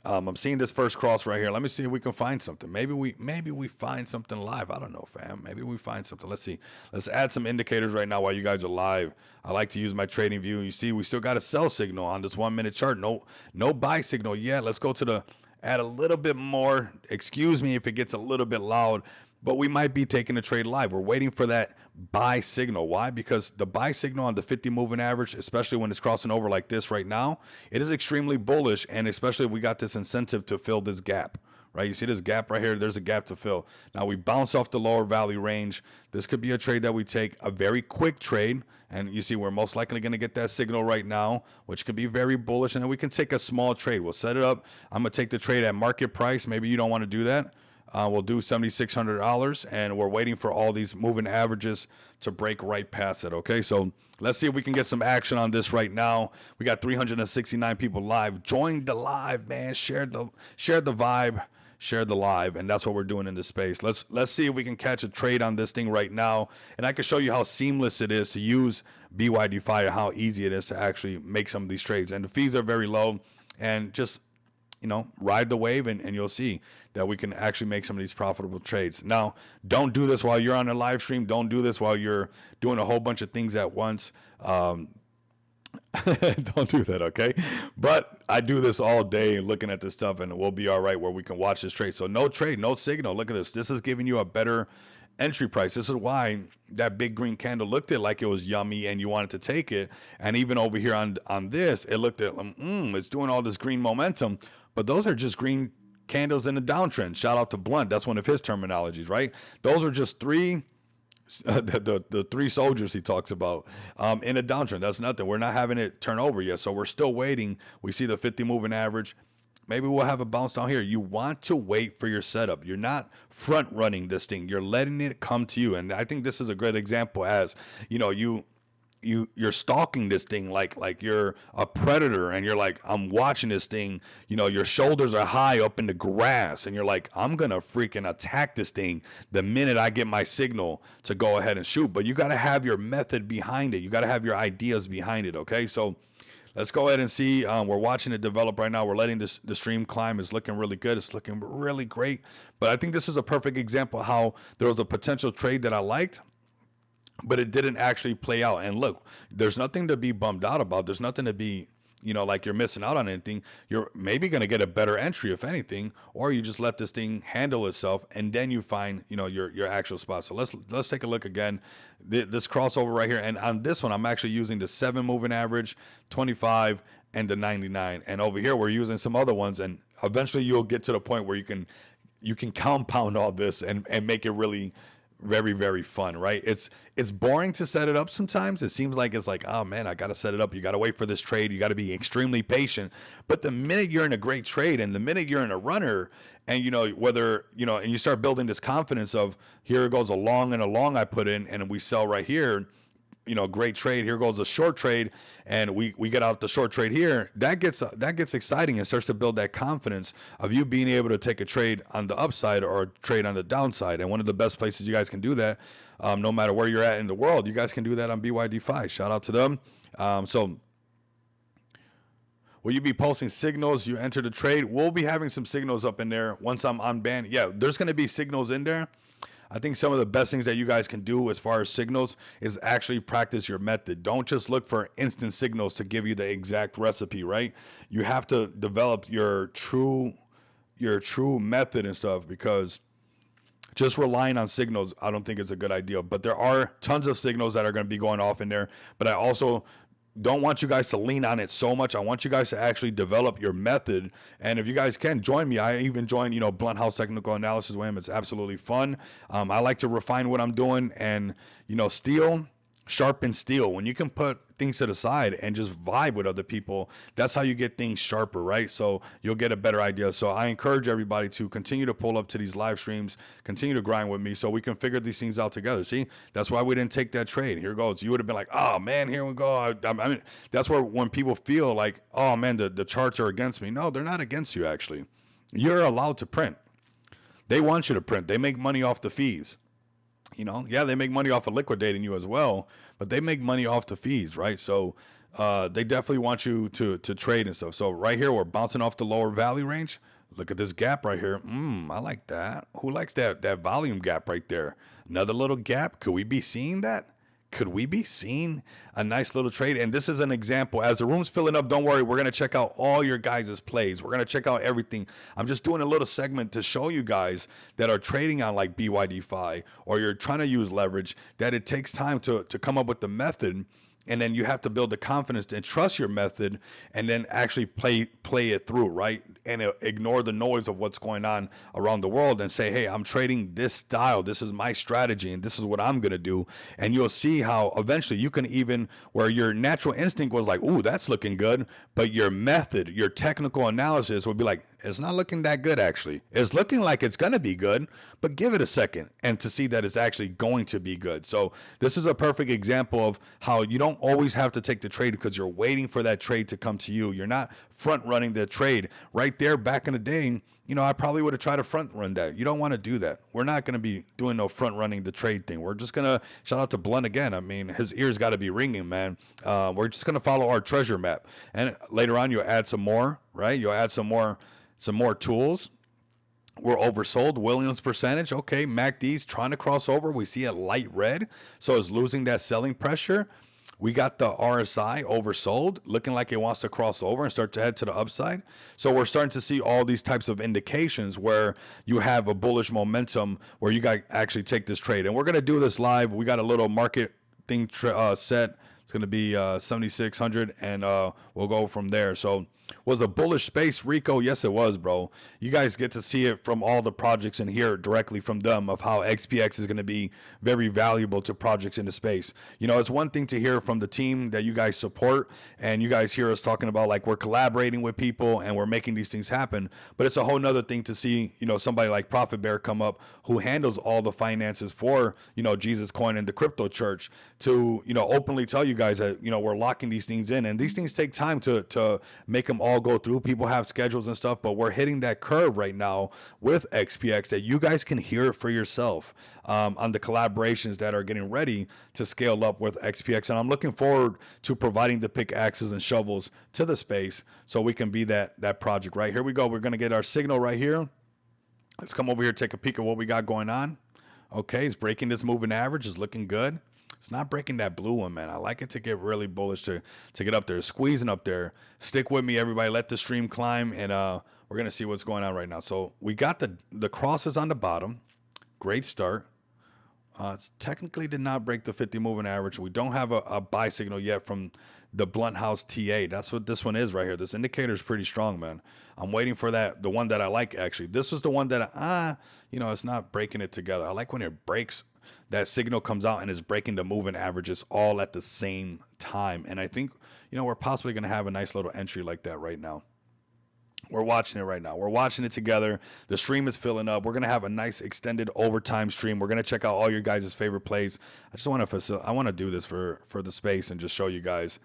A: I'm seeing this first cross right here. Let me see if we can find something. Maybe we find something live. I don't know, fam. Maybe we find something. Let's see. Let's add some indicators right now while you guys are live. I like to use my trading view. You see, we still got a sell signal on this 1 minute chart. No buy signal yet. Let's go to add a little bit more. Excuse me if it gets a little bit loud, but we might be taking a trade live. We're waiting for that buy signal. Why? Because the buy signal on the 50 moving average, especially when it's crossing over like this right now, it is extremely bullish, and especially if we got this incentive to fill this gap, right? You see this gap right here? There's a gap to fill. Now we bounce off the lower value range. This could be a trade that we take, a very quick trade, and you see we're most likely going to get that signal right now, which could be very bullish, and then we can take a small trade. We'll set it up. I'm going to take the trade at market price. Maybe you don't want to do that. We'll do $7,600, and we're waiting for all these moving averages to break right past it. Okay, so let's see if we can get some action on this right now. We got 369 people live. Join the live, man. Share the vibe. Share the live, and that's what we're doing in this space. Let's see if we can catch a trade on this thing right now, and I can show you how seamless it is to use BYDFi, or how easy it is to actually make some of these trades. And the fees are very low, and just ride the wave, and you'll see that we can actually make some of these profitable trades. Now, don't do this while you're on a live stream. Don't do this while you're doing a whole bunch of things at once. Don't do that, okay? But I do this all day looking at this stuff, and we'll be all right where we can watch this trade. So no trade, no signal. Look at this. This is giving you a better entry price. This is why that big green candle looked at like it was yummy and you wanted to take it. And even over here on this, it looked at it's doing all this green momentum, but those are just green candles in the downtrend. Shout out to Blunt. That's one of his terminologies, right? Those are just three the three soldiers he talks about in a downtrend. That's nothing. We're not having it turn over yet, so we're still waiting. We see the 50 moving average. Maybe we'll have a bounce down here. You want to wait for your setup. You're not front running this thing. You're letting it come to you. And I think this is a great example, as you you're stalking this thing like you're a predator, and you're like, I'm watching this thing. Your shoulders are high up in the grass, and you're like, I'm gonna freaking attack this thing the minute I get my signal to go ahead and shoot. But you got to have your method behind it. You got to have your ideas behind it. Okay, so let's go ahead and see. We're watching it develop right now. We're letting the stream climb. It's looking really good. It's looking really great. But I think this is a perfect example of how there was a potential trade that I liked, but it didn't actually play out. And look, there's nothing to be bummed out about. There's nothing to be, like you're missing out on anything. You're maybe going to get a better entry, if anything, or you just let this thing handle itself, and then you find, your actual spot. So let's take a look again. This crossover right here, and on this one, I'm actually using the 7 moving average, 25, and the 99. And over here, we're using some other ones, and eventually you'll get to the point where you can compound all this and make it really very, very fun, right? It's boring to set it up sometimes. It seems like it's like, oh man, I got to set it up. You got to wait for this trade. You got to be extremely patient. But the minute you're in a great trade, and the minute you're in a runner, and and you start building this confidence of, here goes a long and a long I put in, and we sell right here. Great trade. Here goes a short trade, and we get out the short trade here. That gets exciting and starts to build that confidence of you being able to take a trade on the upside or a trade on the downside. And one of the best places you guys can do that, no matter where you're at in the world, you guys can do that on BYD-Fi. Shout out to them. So will you be posting signals you enter the trade? We'll be having some signals up in there once I'm unbanned. Yeah, there's going to be signals in there. I think some of the best things that you guys can do as far as signals is actually practice your method. Don't just look for instant signals to give you the exact recipe, right? You have to develop your true method and stuff, because just relying on signals, I don't think it's a good idea. But there are tons of signals that are going to be going off in there. But I also don't want you guys to lean on it so much. I want you guys to actually develop your method. And if you guys can join me, I even join, Blunt House Technical Analysis with him. It's absolutely fun. I like to refine what I'm doing, and, steel, sharpen steel. When you can put things to the side and just vibe with other people, that's how you get things sharper, right? So you'll get a better idea. So I encourage everybody to continue to pull up to these live streams, continue to grind with me, so we can figure these things out together. See, that's why we didn't take that trade. Here goes. You would have been like, oh man, here we go. I mean, that's where when people feel like, oh man, the charts are against me. No, they're not against you, actually. You're allowed to print. They want you to print. They make money off the fees. Yeah, they make money off of liquidating you as well, but they make money off the fees, right? So they definitely want you to trade and stuff. So right here, we're bouncing off the lower value range. Look at this gap right here. I like that. Who likes that volume gap right there? Another little gap. Could we be seeing that? Could we be seeing a nice little trade? And this is an example. As the room's filling up, don't worry. We're going to check out all your guys' plays. We're going to check out everything. I'm just doing a little segment to show you guys that are trading on like BYD-Fi, or you're trying to use leverage, that it takes time to come up with the method. And then you have to build the confidence and trust your method, and then actually play it through, right? And ignore the noise of what's going on around the world, and say, hey, I'm trading this style. This is my strategy, and this is what I'm going to do. And you'll see how eventually you can even, where your natural instinct was like, ooh, that's looking good. But your method, your technical analysis would be like, it's not looking that good, actually. It's looking like it's going to be good, but give it a second and to see that it's actually going to be good. So this is a perfect example of how you don't always have to take the trade because you're waiting for that trade to come to you. You're not front running the trade. Right there, back in the day, I probably would have tried to front run that. You don't want to do that. We're not going to be doing no front running the trade thing. We're just going to shout out to Blunt again. I mean, his ears got to be ringing, man. We're just going to follow our treasure map. And later on, you'll add some more, right? You'll add some more tools. We're oversold. Williams percentage. Okay. MACD's trying to cross over. We see a light red. So it's losing that selling pressure. We got the RSI oversold, looking like it wants to cross over and start to head to the upside. So we're starting to see all these types of indications where you have a bullish momentum where you got actually take this trade. And we're going to do this live. We got a little market thing set. It's going to be 7,600, and we'll go from there. So was a bullish space, Rico? Yes, it was, bro. You guys get to see it from all the projects and hear it directly from them of how XPX is going to be very valuable to projects in the space. It's one thing to hear from the team that you guys support, and you guys hear us talking about like we're collaborating with people and we're making these things happen. But it's a whole nother thing to see, somebody like Profit Bear come up who handles all the finances for, Jesus Coin and the crypto church to, openly tell you you guys that, you know, we're locking these things in, and these things take time to make them all go through. People have schedules and stuff, but we're hitting that curve right now with XPX that you guys can hear it for yourself on the collaborations that are getting ready to scale up with XPX. And I'm looking forward to providing the pickaxes and shovels to the space so we can be that project. Right, here we go. We're going to get our signal right here. Let's come over here, take a peek at what we got going on. Okay, it's breaking this moving average. It's looking good. It's not breaking that blue one, man. I like it to get really bullish to get up there, squeezing up there. Stick with me, everybody. Let the stream climb, and we're going to see what's going on right now. So we got the crosses on the bottom. Great start. It's technically did not break the 50 moving average. We don't have a buy signal yet from the Blunt House TA. That's what this one is right here. This indicator is pretty strong, man. I'm waiting for that, the one that I like, actually. This was the one that, you know, it's not breaking it together. I like when it breaks, that signal comes out and is breaking the moving averages all at the same time. And I think, you know, we're possibly going to have a nice little entry like that right now. We're watching it right now. We're watching it together. The stream is filling up. We're going to have a nice extended overtime stream. We're going to check out all your guys' favorite plays. I just want to do this for the space and just show you guys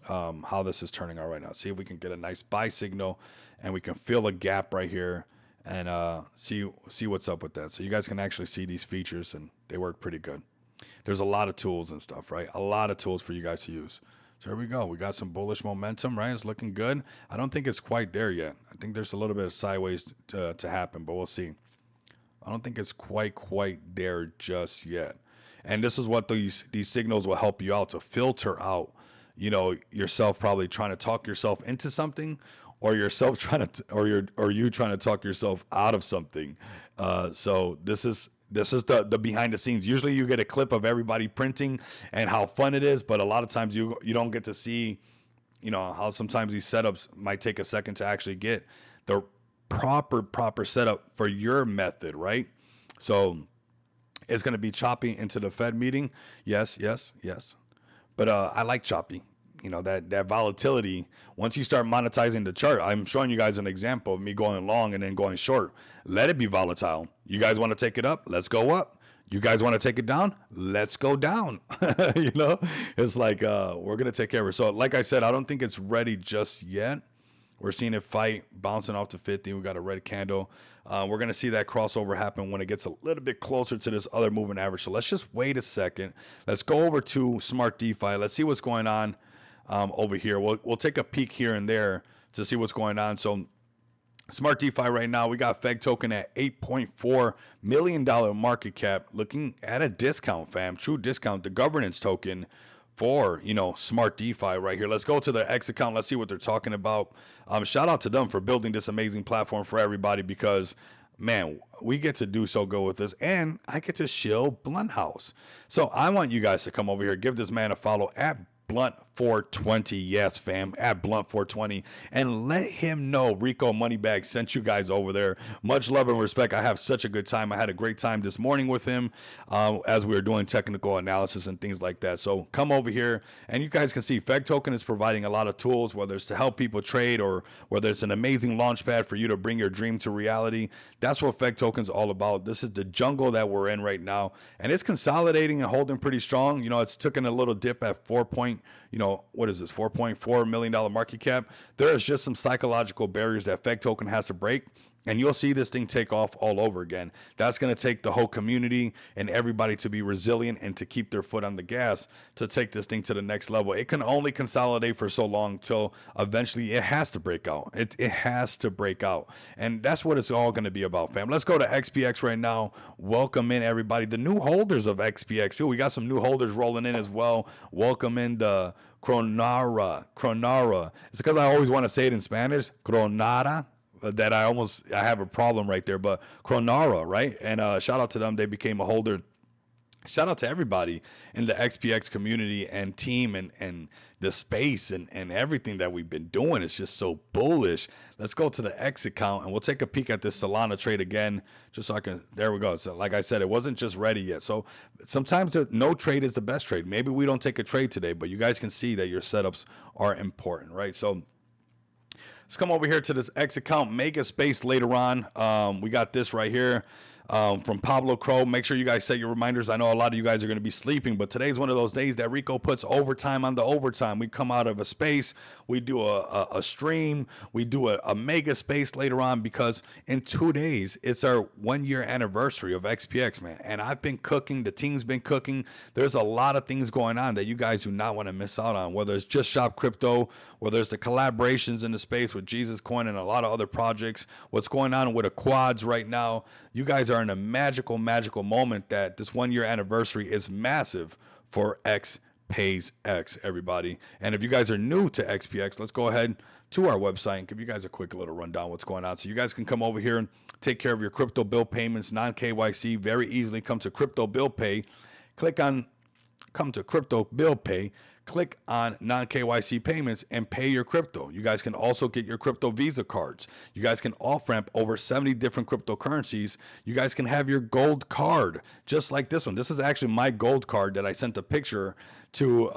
A: how this is turning out right now. See if we can get a nice buy signal and we can fill a gap right here and see what's up with that. So you guys can actually see these features and they work pretty good. There's a lot of tools and stuff, right? A lot of tools for you guys to use. So here we go. We got some bullish momentum, right? It's looking good. I don't think it's quite there yet. I think there's a little bit of sideways to happen, but we'll see. I don't think it's quite there just yet. And this is what these signals will help you out to filter out, you know, yourself probably trying to talk yourself into something, or yourself trying to, or you trying to talk yourself out of something. So this is the behind the scenes. Usually you get a clip of everybody printing and how fun it is, but a lot of times you don't get to see, you know, how sometimes these setups might take a second to actually get the proper setup for your method, right? So it's going to be choppy into the Fed meeting. Yes. But I like choppy. You know, that volatility, once you start monetizing the chart, I'm showing you guys an example of me going long and then going short. Let it be volatile. You guys want to take it up? Let's go up. You guys want to take it down? Let's go down. You know, it's like we're going to take care of it. So like I said, I don't think it's ready just yet. We're seeing it fight, bouncing off to 50. We got a red candle. We're going to see that crossover happen when it gets a little bit closer to this other moving average. So let's just wait a second. Let's go over to Smart DeFi. Let's see what's going on over here. We'll take a peek here and there to see what's going on. So Smart DeFi right now, we got FEG token at $8.4 million market cap, looking at a discount, fam. True discount. The governance token for, you know, Smart DeFi right here. Let's go to the X account. Let's see what they're talking about. Shout out to them for building this amazing platform for everybody, because man, we get to do so good with this, and I get to shill Blunt House. So I want you guys to come over here, give this man a follow at Blunt420, yes fam, at Blunt420, and let him know Rico Moneybag sent you guys over there. Much love and respect. I have such a good time. I had a great time this morning with him as we were doing technical analysis and things like that. So come over here, and you guys can see FEG token is providing a lot of tools, whether it's to help people trade or whether it's an amazing launch pad for you to bring your dream to reality. That's what FEG token's all about. This is the jungle that we're in right now, and it's consolidating and holding pretty strong. You know, it's taken a little dip at $4.4 million market cap. There is just some psychological barriers that FEG token has to break, and you'll see this thing take off all over again. That's going to take the whole community and everybody to be resilient and to keep their foot on the gas to take this thing to the next level. It can only consolidate for so long till eventually it has to break out. It has to break out, and that's what it's all going to be about, fam. Let's go to XPX right now. Welcome in everybody, the new holders of XPX too. We got some new holders rolling in as well. Welcome in the Cronara. It's because I always want to say it in Spanish, Cronara, that I have a problem right there, but Cronara, right? And shout out to them. They became a holder. Shout out to everybody in the XPX community and team and the space and everything that we've been doing. It's just so bullish. Let's go to the X account and we'll take a peek at this Solana trade again, just so I can, there we go. So like I said, it wasn't just ready yet. So sometimes no trade is the best trade. Maybe we don't take a trade today, but you guys can see that your setups are important, right? So let's come over here to this X account, Mega Space later on. We got this right here. from Pablo Crow. Make sure you guys set your reminders. I know a lot of you guys are going to be sleeping, but today's one of those days that Rico puts overtime on the overtime. We come out of a space, we do a stream, we do a mega space later on, because in 2 days it's our 1 year anniversary of XPX, man. And I've been cooking, the team's been cooking. There's a lot of things going on that you guys do not want to miss out on, whether it's Just Shop Crypto, whether it's the collaborations in the space with Jesus Coin and a lot of other projects, what's going on with the quads right now. You guys are in a magical, magical moment that this 1 year anniversary is massive for X Pays X, everybody. And if you guys are new to XPX, let's go ahead to our website and give you guys a quick little rundown what's going on. So you guys can come over here and take care of your crypto bill payments, non-KYC, very easily. Come to Crypto Bill Pay, come to Crypto Bill Pay, click on non-KYC payments and pay your crypto. You guys can also get your crypto Visa cards. You guys can off-ramp over 70 different cryptocurrencies. You guys can have your gold card, just like this one. This is actually my gold card that I sent a picture to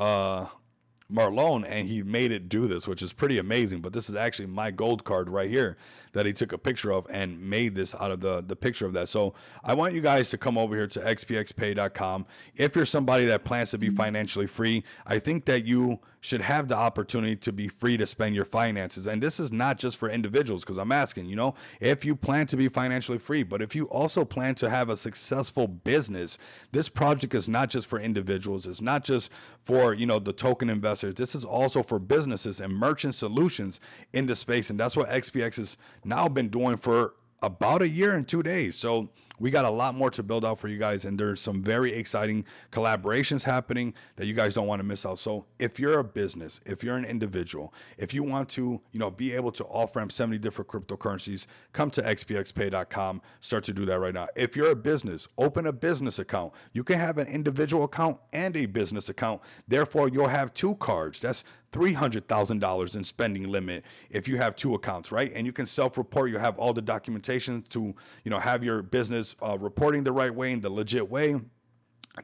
A: Marlon, and he made it do this, which is pretty amazing. But this is actually my gold card right here that he took a picture of and made this out of the picture of that. So I want you guys to come over here to xpxpay.com. If you're somebody that plans to be financially free, I think that you should have the opportunity to be free to spend your finances. And this is not just for individuals, because I'm asking, if you plan to be financially free, but if you also plan to have a successful business, this project is not just for individuals. It's not just for, the token investors. This is also for businesses and merchant solutions in the space. And that's what XPX has now been doing for about a year and 2 days. So we got a lot more to build out for you guys, and there's some very exciting collaborations happening that you guys don't want to miss out. So if you're a business, if you're an individual, if you want to, be able to off-ramp 70 different cryptocurrencies, come to xpxpay.com, start to do that right now. If you're a business, open a business account. You can have an individual account and a business account. Therefore, you'll have two cards. That's $300,000 in spending limit if you have two accounts, right? And you can self-report. You have all the documentation to, have your business reporting the right way, in the legit way.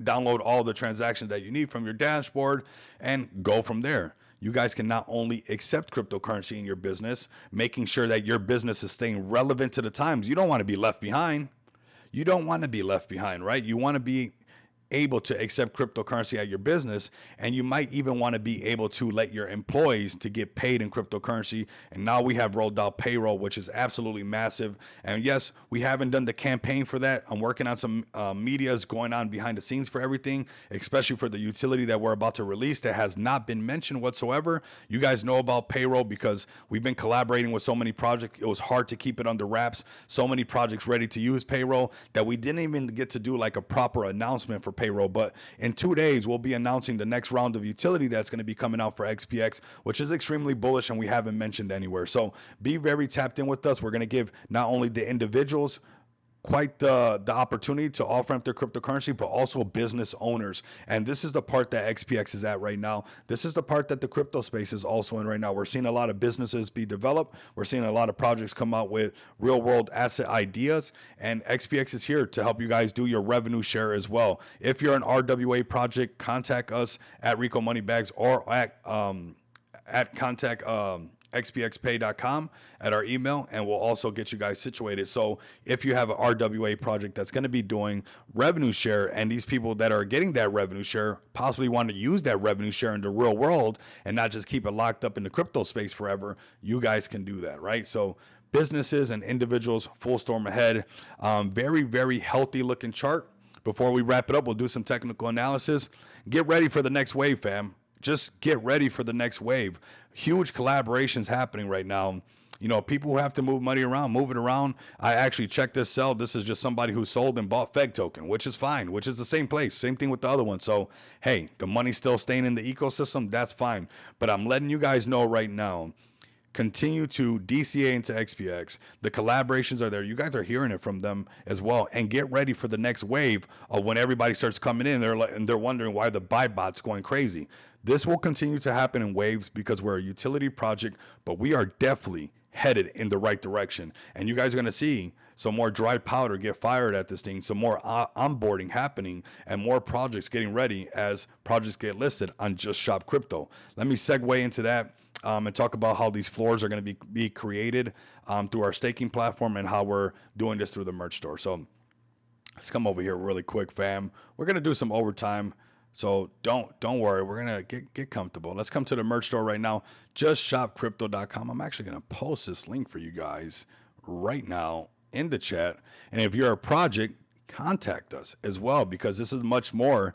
A: Download all the transactions that you need from your dashboard and go from there. You guys can not only accept cryptocurrency in your business, making sure that your business is staying relevant to the times. You don't want to be left behind. You don't want to be left behind, right? You want to be able to accept cryptocurrency at your business, and you might even want to be able to let your employees to get paid in cryptocurrency. And now we have rolled out payroll, which is absolutely massive. And yes, we haven't done the campaign for that. I'm working on some medias going on behind the scenes for everything, especially for the utility that we're about to release that has not been mentioned whatsoever. You guys know about payroll because we've been collaborating with so many projects. It was hard to keep it under wraps. So many projects ready to use payroll that we didn't even get to do like a proper announcement for payroll. But in 2 days, we'll be announcing the next round of utility that's going to be coming out for XPX, which is extremely bullish and we haven't mentioned anywhere. So be very tapped in with us. We're going to give not only the individuals quite the opportunity to off-ramp their cryptocurrency, but also business owners. And this is the part that XPX is at right now. This is the part that the crypto space is also in right now. We're seeing a lot of businesses be developed. We're seeing a lot of projects come out with real world asset ideas, and XPX is here to help you guys do your revenue share as well. If you're an RWA project, contact us at Rico Moneybags or at contact xpxpay.com at our email, and we'll also get you guys situated. So if you have an RWA project that's going to be doing revenue share, and these people that are getting that revenue share possibly want to use that revenue share in the real world and not just keep it locked up in the crypto space forever, you guys can do that, right? So businesses and individuals, full storm ahead. Very, very healthy looking chart. Before we wrap it up, we'll do some technical analysis. Get ready for the next wave, fam. Just get ready for the next wave. Huge collaborations happening right now. People who have to move money around, move it around. I actually checked this sell. This is just somebody who sold and bought Feg token, which is fine, which is the same place. Same thing with the other one. So, hey, the money's still staying in the ecosystem. That's fine. But I'm letting you guys know right now, continue to DCA into XPX. The collaborations are there. You guys are hearing it from them as well. And get ready for the next wave of when everybody starts coming in. They're wondering why the buy bot's going crazy. This will continue to happen in waves because we're a utility project, but we are definitely headed in the right direction. And you guys are going to see some more dry powder get fired at this thing, some more onboarding happening, and more projects getting ready as projects get listed on Just Shop Crypto. Let me segue into that and talk about how these floors are going to be created through our staking platform and how we're doing this through the merch store. So Let's come over here really quick, fam. We're gonna do some overtime. So don't worry. We're gonna get comfortable. Let's come to the merch store right now. JustShopCrypto.com. I'm actually gonna post this link for you guys right now in the chat. And if you're a project, contact us as well, because this is much more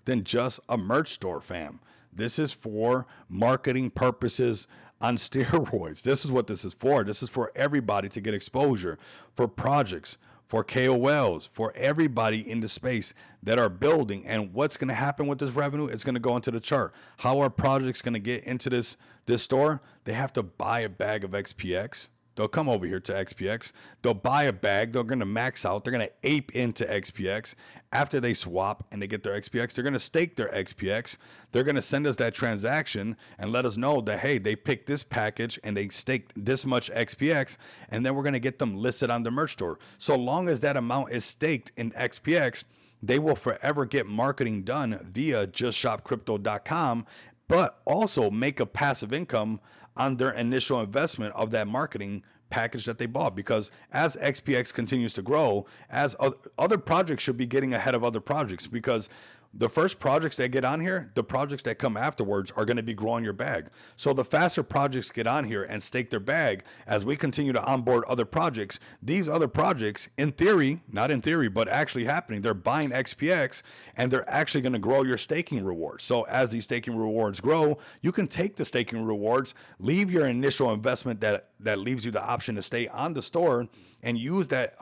A: than just a merch store, fam. This is for marketing purposes on steroids. This is what this is for. This is for everybody to get exposure, for projects, for KOLs, for everybody in the space that are building. And what's going to happen with this revenue? It's going to go into the chart. How are projects going to get into this store? They have to buy a bag of XPX. They'll come over here to XPX. They'll buy a bag. They're going to max out. They're going to ape into XPX. After they swap and they get their XPX, they're going to stake their XPX. They're going to send us that transaction and let us know that, hey, they picked this package and they staked this much XPX, and then we're going to get them listed on the merch store. So long as that amount is staked in XPX, they will forever get marketing done via JustShopCrypto.com, but also make a passive income on their initial investment of that marketing package that they bought. Because as XPX continues to grow, as other projects should be getting ahead of other projects, because the first projects that get on here, the projects that come afterwards are going to be growing your bag. So the faster projects get on here and stake their bag, as we continue to onboard other projects, these other projects, in theory, not in theory, but actually happening, they're buying XPX and they're actually going to grow your staking rewards. So as these staking rewards grow, you can take the staking rewards, leave your initial investment that leaves you the option to stay on the store, and use that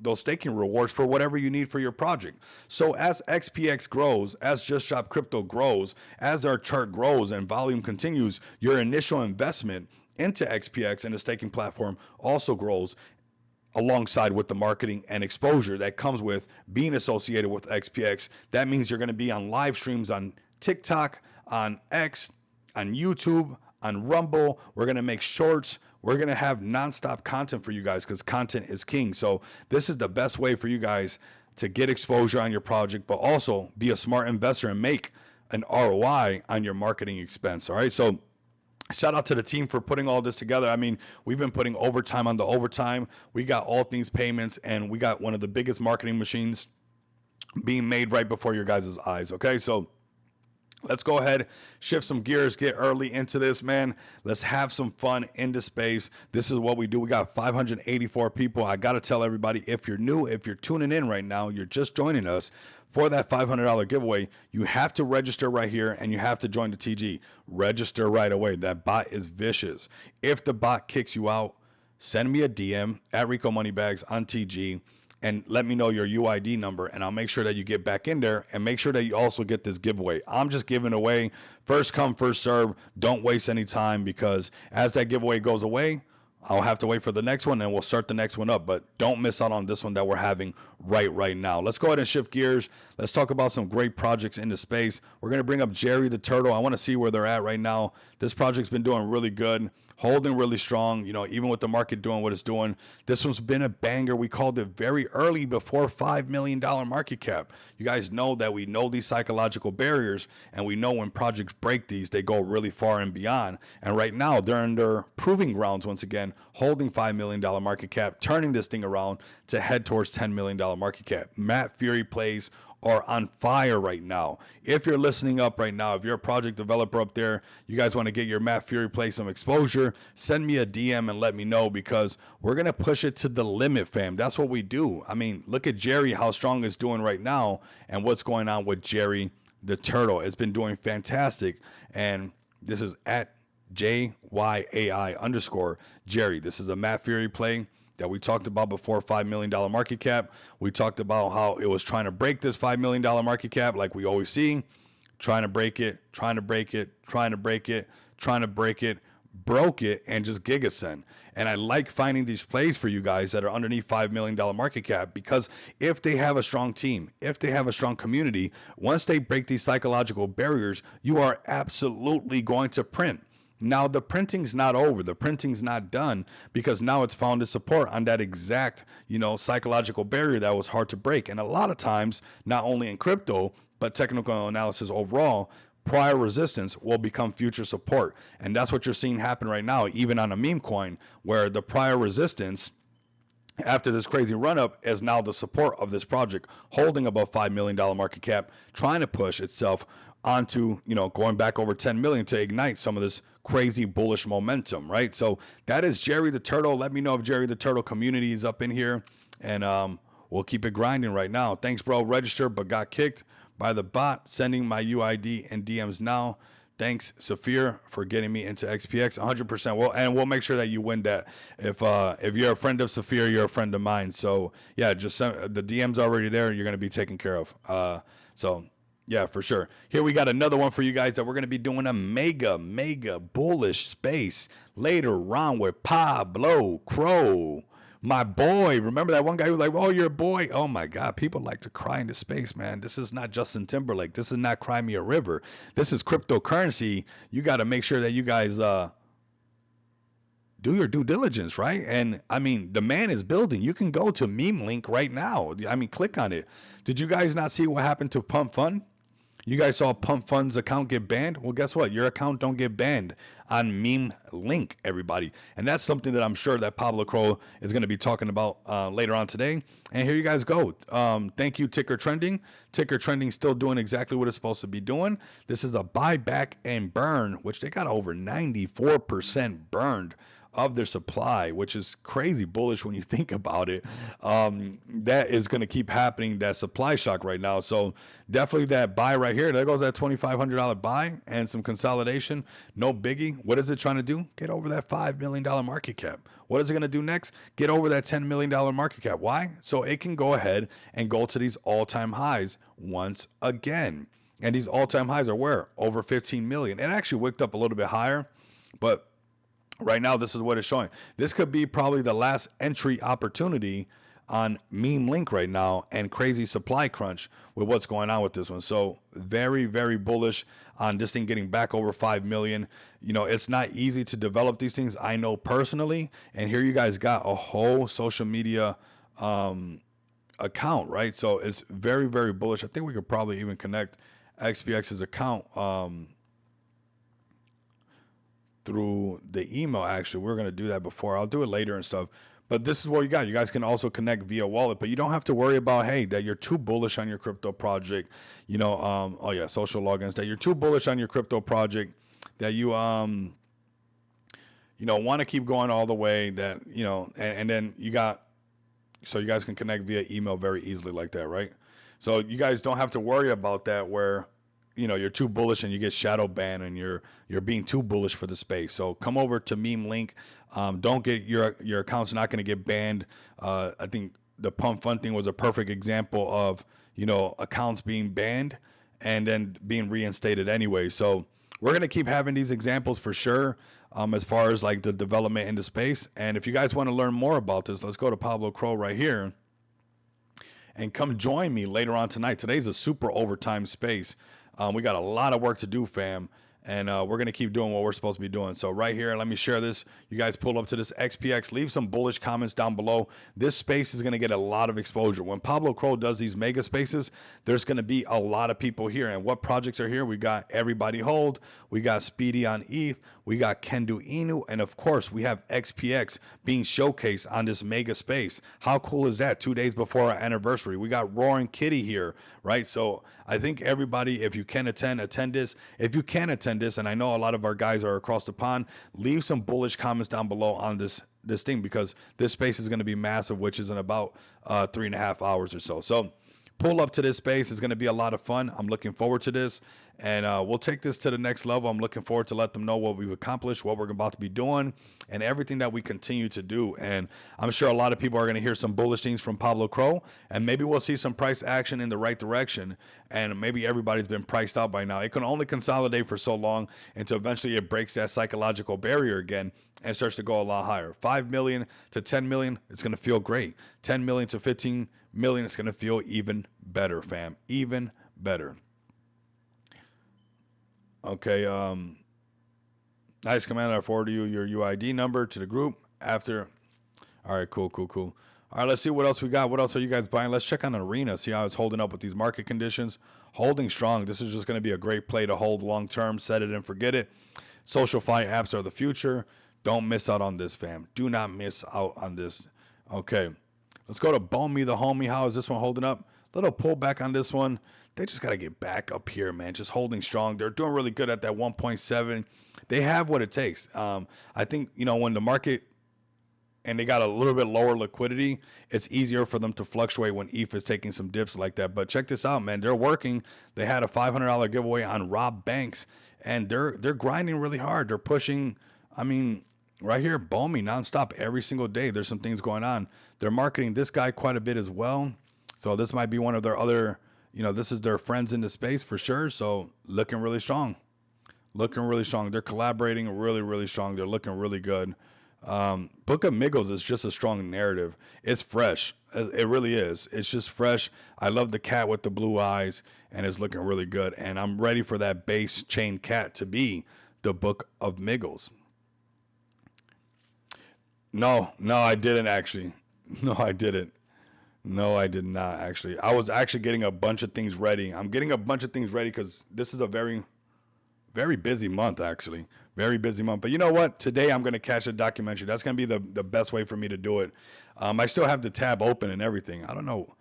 A: those staking rewards for whatever you need for your project. So as XPX grows, as Just Shop Crypto grows, as our chart grows and volume continues, your initial investment into XPX and the staking platform also grows alongside with the marketing and exposure that comes with being associated with XPX. That means you're going to be on live streams on TikTok, on X, on YouTube, on Rumble. We're going to make shorts. We're going to have nonstop content for you guys, because content is king. So this is the best way for you guys to get exposure on your project, but also be a smart investor and make an ROI on your marketing expense. All right. So shout out to the team for putting all this together. I mean, we've been putting overtime on the overtime. We got All Things Payments, and we got one of the biggest marketing machines being made right before your guys' eyes. Okay. So let's go ahead, shift some gears, get early into this, man. Let's have some fun in the space. This is what we do. We got 584 people. I got to tell everybody, if you're new, if you're tuning in right now, you're just joining us for that $500 giveaway, you have to register right here and you have to join the TG. Register right away. That bot is vicious. If the bot kicks you out, send me a DM at Rico Moneybags on TG and let me know your UID number, and I'll make sure that you get back in there, and make sure that you also get this giveaway. I'm just giving away first come, first serve. Don't waste any time, because as that giveaway goes away, I'll have to wait for the next one, and we'll start the next one up. But don't miss out on this one that we're having right now. Let's go ahead and shift gears. Let's talk about some great projects in the space. We're going to bring up Jerry the Turtle. I want to see where they're at right now. This project's been doing really good, holding really strong, you know, even with the market doing what it's doing. This one's been a banger. We called it very early, before $5 million market cap. You guys know that we know these psychological barriers, and we know when projects break these, they go really far and beyond. And right now, they're in their proving grounds once again, holding $5 million market cap, turning this thing around to head towards $10 million market cap. Matt Fury plays are on fire right now. If you're listening up right now, if you're a project developer up there, you guys want to get your Matt Fury play some exposure, send me a DM and let me know, because we're going to push it to the limit, fam. That's what we do. I mean, look at Jerry, how strong it's doing right now, and what's going on with Jerry the Turtle. It's been doing fantastic. And this is at JYAI_ Jerry. This is a Matt Fury play that we talked about before, $5 million market cap. We talked about how it was trying to break this $5 million market cap, like we always see, trying to break it, trying to break it, trying to break it, trying to break it, broke it, and just gigasend. And I like finding these plays for you guys that are underneath $5 million market cap, because if they have a strong team, if they have a strong community, once they break these psychological barriers, you are absolutely going to print. Now, the printing's not over. The printing's not done, because now it's found its support on that exact, psychological barrier that was hard to break. And a lot of times, not only in crypto, but technical analysis overall, prior resistance will become future support. And that's what you're seeing happen right now, even on a meme coin, where the prior resistance after this crazy run up is now the support of this project holding above $5 million market cap, trying to push itself onto, going back over 10 million to ignite some of this crazy bullish momentum, right? So that is Jerry the Turtle. Let me know if Jerry the Turtle community is up in here, and we'll keep it grinding right now. Thanks, bro. Register but got kicked by the bot. Sending my UID and DMs now. Thanks, Saphir, for getting me into XPX. 100%. Well, and we'll make sure that you win that. If you're a friend of Saphir, you're a friend of mine. So yeah, just send, the DM's already there. You're gonna be taken care of. So yeah, for sure. Here we got another one for you guys that we're gonna be doing a mega bullish space later on with Pablo Crow. My boy, remember that one guy who was like, "Oh, you're a boy." Oh my God, people like to cry into space, man. This is not Justin Timberlake. This is not Cry Me a River. This is cryptocurrency. You got to make sure that you guys do your due diligence, right? And I mean, the man is building. You can go to Meme Link right now. I mean, click on it. Did you guys not see what happened to Pump Fund? You guys saw Pump Fund's account get banned? Well, guess what? Your account don't get banned on Meme Link, everybody. And that's something that I'm sure that Pablo Crow is going to be talking about later on today. And here you guys go. Thank you, Ticker Trending. Ticker Trending still doing exactly what it's supposed to be doing. This is a buyback and burn, which they got over 94% burned of their supply, which is crazy bullish when you think about it. That is going to keep happening, that supply shock right now. So definitely that buy right here. There goes that $2,500 buy and some consolidation. No biggie. What is it trying to do? Get over that $5 million market cap. What is it going to do next? Get over that $10 million market cap. Why? So it can go ahead and go to these all-time highs once again. And these all-time highs are where? Over 15 million. It actually wicked up a little bit higher, but right now, this is what it's showing. This could be probably the last entry opportunity on Meme Link right now, and crazy supply crunch with what's going on with this one. So very bullish on this thing getting back over 5 million. It's not easy to develop these things, I know personally. And here you guys got a whole social media account, right? So it's very bullish. I think we could probably even connect XPX's account through the email. Actually, we're going to do that before. I'll do it later and stuff. But this is what you got. You guys can also connect via wallet, but you don't have to worry about, hey, that you're too bullish on your crypto project. Oh yeah, social logins, that you're too bullish on your crypto project, that you want to keep going all the way, that, and then you got, so you guys can connect via email very easily like that, right? So you guys don't have to worry about that where you're too bullish and you get shadow banned and you're being too bullish for the space. So come over to Meme Link. Don't get your account's not going to get banned. I think the Pump Fund thing was a perfect example of accounts being banned and then being reinstated anyway. So we're going to keep having these examples for sure, as far as like the development in the space. And if you guys want to learn more about this, let's go to Pablo Crow right here and come join me later on tonight. Today's a super overtime space. We got a lot of work to do, fam, and we're going to keep doing what we're supposed to be doing. So right here, let me share this. You guys pull up to this XPX. Leave some bullish comments down below. This space is going to get a lot of exposure. When Pablo Crow does these mega spaces, there's going to be a lot of people here. And what projects are here? We got Everybody Hold. We got Speedy on ETH. We got Kendu Inu. And of course, we have XPX being showcased on this mega space. How cool is that? 2 days before our anniversary. We got Roaring Kitty here, right? So I think everybody, if you can attend this. If you can attend this, and I know a lot of our guys are across the pond, leave some bullish comments down below on this thing, because this space is going to be massive, which is in about 3.5 hours or so. So pull up to this space. It's going to be a lot of fun. I'm looking forward to this. And we'll take this to the next level. I'm looking forward to let them know what we've accomplished, what we're about to be doing, and everything that we continue to do. And I'm sure a lot of people are going to hear some bullish things from Pablo Crow, and maybe we'll see some price action in the right direction. And maybe everybody's been priced out by now. It can only consolidate for so long until eventually it breaks that psychological barrier again and starts to go a lot higher. 5 million to 10 million, it's going to feel great. 10 million to 15 million, it's going to feel even better, fam. Even better. Okay, nice, Commander. I forward you your UID number to the group after. All right, cool. All right, let's see what else we got. What else are you guys buying? Let's check on Arena, see how it's holding up with these market conditions. Holding strong. This is just going to be a great play to hold long term. Set it and forget it. SocialFi apps are the future. Don't miss out on this, fam. Do not miss out on this. Okay. Let's go to Bone Me the Homie. How is this one holding up? Little pullback on this one. They just got to get back up here, man. Just holding strong. They're doing really good at that 1.7. They have what it takes. I think, when the market and they got a little bit lower liquidity, it's easier for them to fluctuate when ETH is taking some dips like that. But check this out, man. They're working. They had a $500 giveaway on Rob Banks, and they're grinding really hard. They're pushing. I mean, right here, Bone Me nonstop every single day. There's some things going on. They're marketing this guy quite a bit as well. So this might be one of their other, this is their friends in the space for sure. So looking really strong. Looking really strong. They're collaborating really, really strong. They're looking really good. Book of Migos is just a strong narrative. It's fresh. It really is. It's just fresh. I love the cat with the blue eyes, and it's looking really good. And I'm ready for that base chain cat to be the Book of Migos. No, I didn't actually. No, I didn't. No, I did not actually. I was actually getting a bunch of things ready. I'm getting a bunch of things ready because this is a very, very busy month, actually. Very busy month. But you know what? Today I'm going to catch a documentary. That's going to be the best way for me to do it. I still have the tab open and everything. I don't know.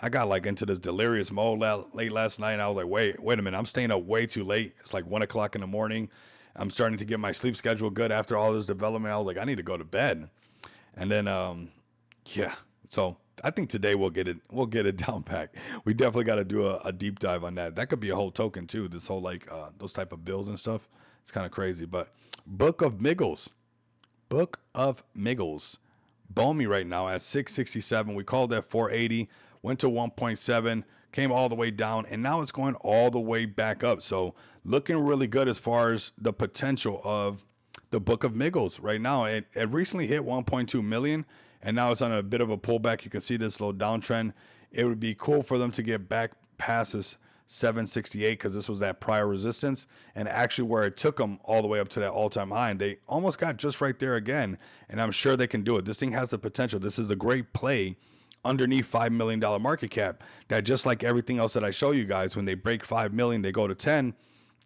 A: I got like into this delirious mode late last night. And I was like, wait a minute. I'm staying up way too late. It's like 1 o'clock in the morning. I'm starting to get my sleep schedule good after all this development. I was like, I need to go to bed. And then, yeah. So I think today we'll get it down packed. We definitely got to do a deep dive on that. That could be a whole token too. This whole like those type of bills and stuff. It's kind of crazy. But Book of Migos, Bone Me right now at 667. We called that 480. Went to 1.7. Came all the way down, and now it's going all the way back up. So looking really good as far as the potential of the Book of Migos right now. It recently hit 1.2 million. And now it's on a bit of a pullback. You can see this little downtrend. It would be cool for them to get back past this 768 because this was that prior resistance. And actually where it took them all the way up to that all-time high. And they almost got just right there again. And I'm sure they can do it. This thing has the potential. This is the great play underneath $5 million market cap. That just like everything else that I show you guys, when they break 5 million, they go to 10.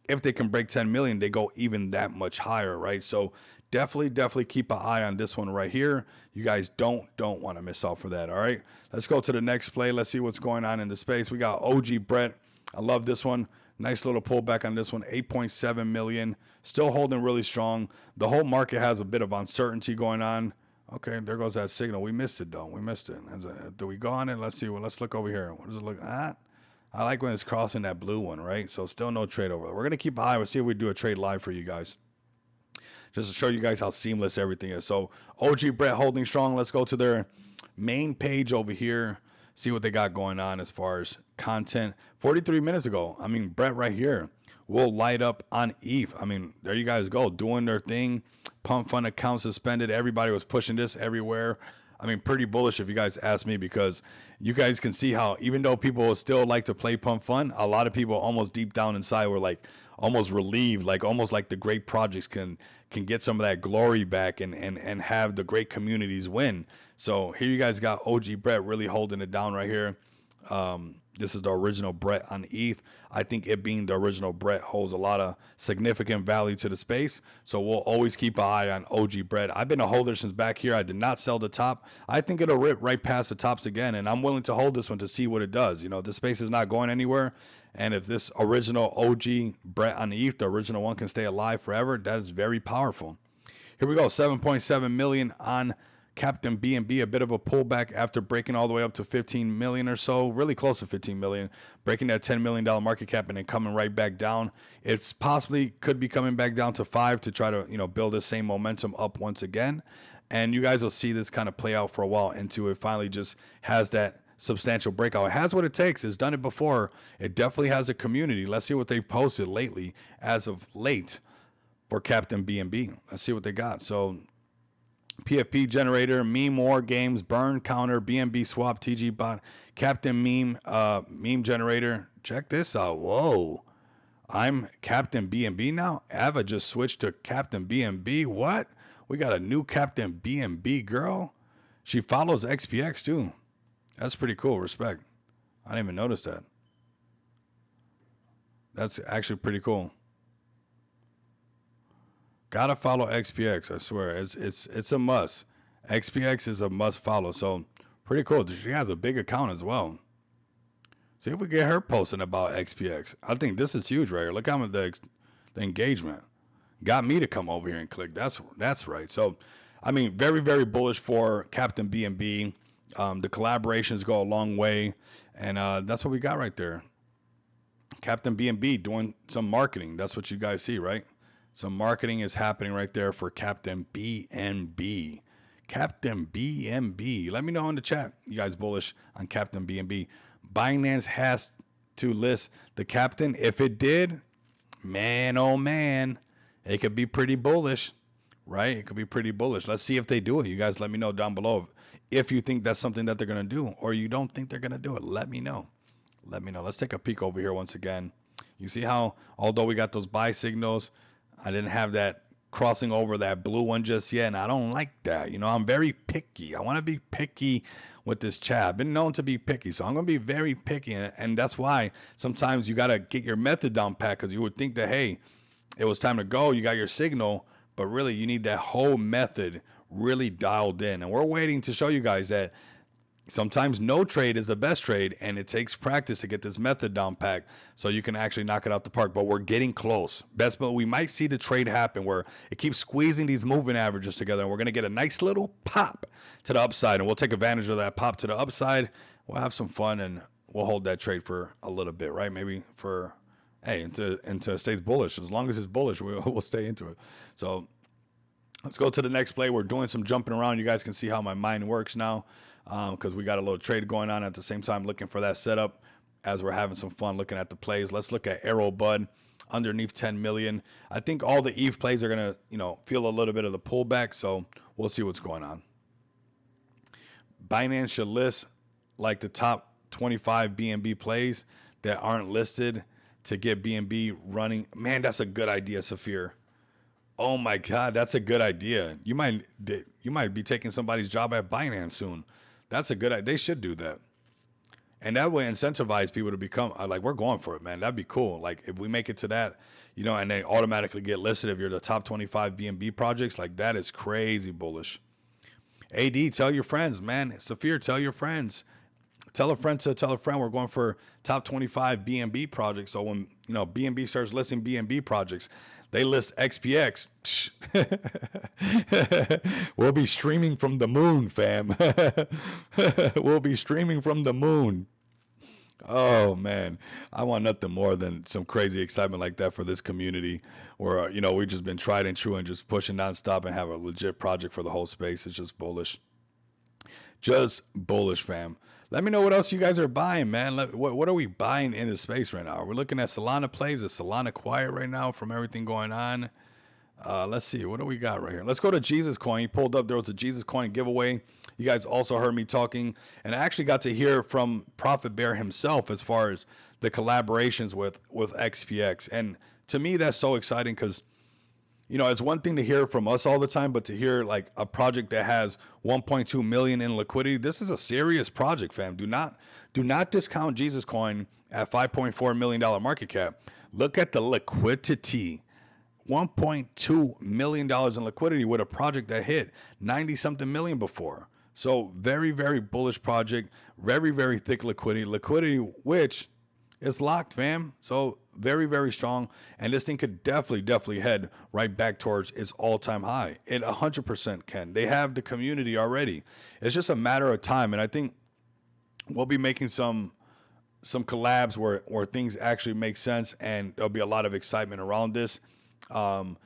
A: If they can break 10 million, they go even that much higher, right? So definitely keep an eye on this one right here. You guys don't want to miss out for that. All right, let's go to the next play. Let's see what's going on in the space. We got OG Brett. I love this one. Nice little pullback on this one. 8.7 million. Still holding really strong. The whole market has a bit of uncertainty going on. Okay, there goes that signal. We missed it though. We missed it. Do we go on it? Let's see. Well, let's look over here. What does it look at? I like when it's crossing that blue one, right? So still no trade over. We're gonna keep an eye. We'll see if we do a trade live for you guys, just to show you guys how seamless everything is. So OG Brett holding strong. Let's go to their main page over here, see what they got going on as far as content. 43 minutes ago, I mean, Brett right here will light up on ETH. I mean, there you guys go, doing their thing. Pump fund account suspended. Everybody was pushing this everywhere. I mean, pretty bullish if you guys ask me, because you guys can see how even though people still like to play pump fun, a lot of people almost deep down inside were like almost relieved, like almost like the great projects can get some of that glory back and have the great communities win. So here you guys got OG Brett really holding it down right here. This is the original Brett on ETH. I think it being the original Brett holds a lot of significant value to the space. So we'll always keep an eye on OG Brett. I've been a holder since back here. I did not sell the top. I think it'll rip right past the tops again, and I'm willing to hold this one to see what it does. You know, the space is not going anywhere. And if this original OG Brett on ETH, the original one, can stay alive forever, that is very powerful. Here we go, 7.7 million on Captain BNB, a bit of a pullback after breaking all the way up to 15 million or so, really close to 15 million, breaking that $10 million market cap and then coming right back down. It's possibly could be coming back down to 5 to try to, build the same momentum up once again. And you guys will see this kind of play out for a while until it finally just has that substantial breakout. It has what it takes. It's done it before. It definitely has a community. Let's see what they've posted lately as of late for Captain BNB. Let's see what they got. So PFP generator, meme war games, burn counter, BNB swap, TG bot, Captain meme generator. Check this out. Whoa. I'm Captain BNB now. Ava just switched to Captain BNB. What? We got a new Captain BNB girl. She follows XPX too. That's pretty cool. Respect. I didn't even notice that. That's actually pretty cool. Gotta follow XPX. I swear, it's a must. XPX is a must follow. So Pretty cool. She has a big account as well. See if we get her posting about XPX. I think this is huge right here. Look how much the engagement got me to come over here and click. That's right. So, I mean, very very bullish for Captain BNB. The collaborations go a long way, and that's what we got right there. Captain BNB doing some marketing. That's what you guys see, right? Some marketing is happening right there for Captain BNB. Captain BNB. Let me know in the chat. You guys bullish on Captain BNB. Binance has to list the captain. If it did, man, oh man, it could be pretty bullish, right? It could be pretty bullish. Let's see if they do it. You guys let me know down below if you think that's something that they're going to do or you don't think they're going to do it. Let me know. Let me know. Let's take a peek over here once again. You see how, although we got those buy signals, I didn't have that crossing over that blue one just yet, and I don't like that. You know, I'm very picky. I want to be picky with this chat. I've been known to be picky, so I'm going to be very picky, and that's why sometimes you got to get your method down pat, because you would think that, hey, it was time to go, you got your signal, but really you need that whole method really dialed in, and we're waiting to show you guys that sometimes no trade is the best trade, and it takes practice to get this method down packed so you can actually knock it out the park. But we're getting close. Best bet, we might see the trade happen where it keeps squeezing these moving averages together, and we're going to get a nice little pop to the upside, and we'll take advantage of that pop to the upside. We'll have some fun, and we'll hold that trade for a little bit, right? Maybe for, hey, until it stays bullish. As long as it's bullish, we'll stay into it. So let's go to the next play. We're doing some jumping around. You guys can see how my mind works now, because we got a little trade going on at the same time, looking for that setup as we're having some fun looking at the plays. Let's look at Arrow Bud underneath 10 million. I think all the EVE plays are going to, feel a little bit of the pullback, so we'll see what's going on. Binance should list like the top 25 BNB plays that aren't listed to get BNB running. Man, that's a good idea, Saphir. Oh my God, that's a good idea. You might be taking somebody's job at Binance soon. That's a good idea. They should do that. And that way incentivize people to become, like, we're going for it, man. That'd be cool. Like, if we make it to that, and they automatically get listed if you're the top 25 BNB projects, like, that is crazy bullish. AD, tell your friends, man. Saphir, tell your friends. Tell a friend to tell a friend we're going for top 25 BNB projects. So when, BNB starts listing BNB projects, they list XPX. We'll be streaming from the moon, fam. We'll be streaming from the moon. Oh, man. I want nothing more than some crazy excitement like that for this community where, we've just been tried and true and just pushing nonstop and have a legit project for the whole space. It's just bullish. Just bullish, fam. Let me know what else you guys are buying, man. What are we buying in the space right now? We're looking at Solana plays. Is Solana quiet right now from everything going on? Let's see. What do we got right here? Let's go to Jesus Coin. He pulled up. There was a Jesus Coin giveaway. You guys also heard me talking, and I actually got to hear from Prophet Bear himself as far as the collaborations with XPX. And to me, that's so exciting because it's one thing to hear from us all the time, but to hear like a project that has 1.2 million in liquidity, this is a serious project, fam. Do not discount Jesus Coin at $5.4 million market cap. Look at the liquidity. $1.2 million in liquidity with a project that hit 90 something million before. So very, very bullish project, very, very thick liquidity, which is locked, fam. So very, very strong. And this thing could definitely head right back towards its all-time high. It 100% can. They have the community already. It's just a matter of time. And I think we'll be making some collabs where things actually make sense, and there'll be a lot of excitement around this. And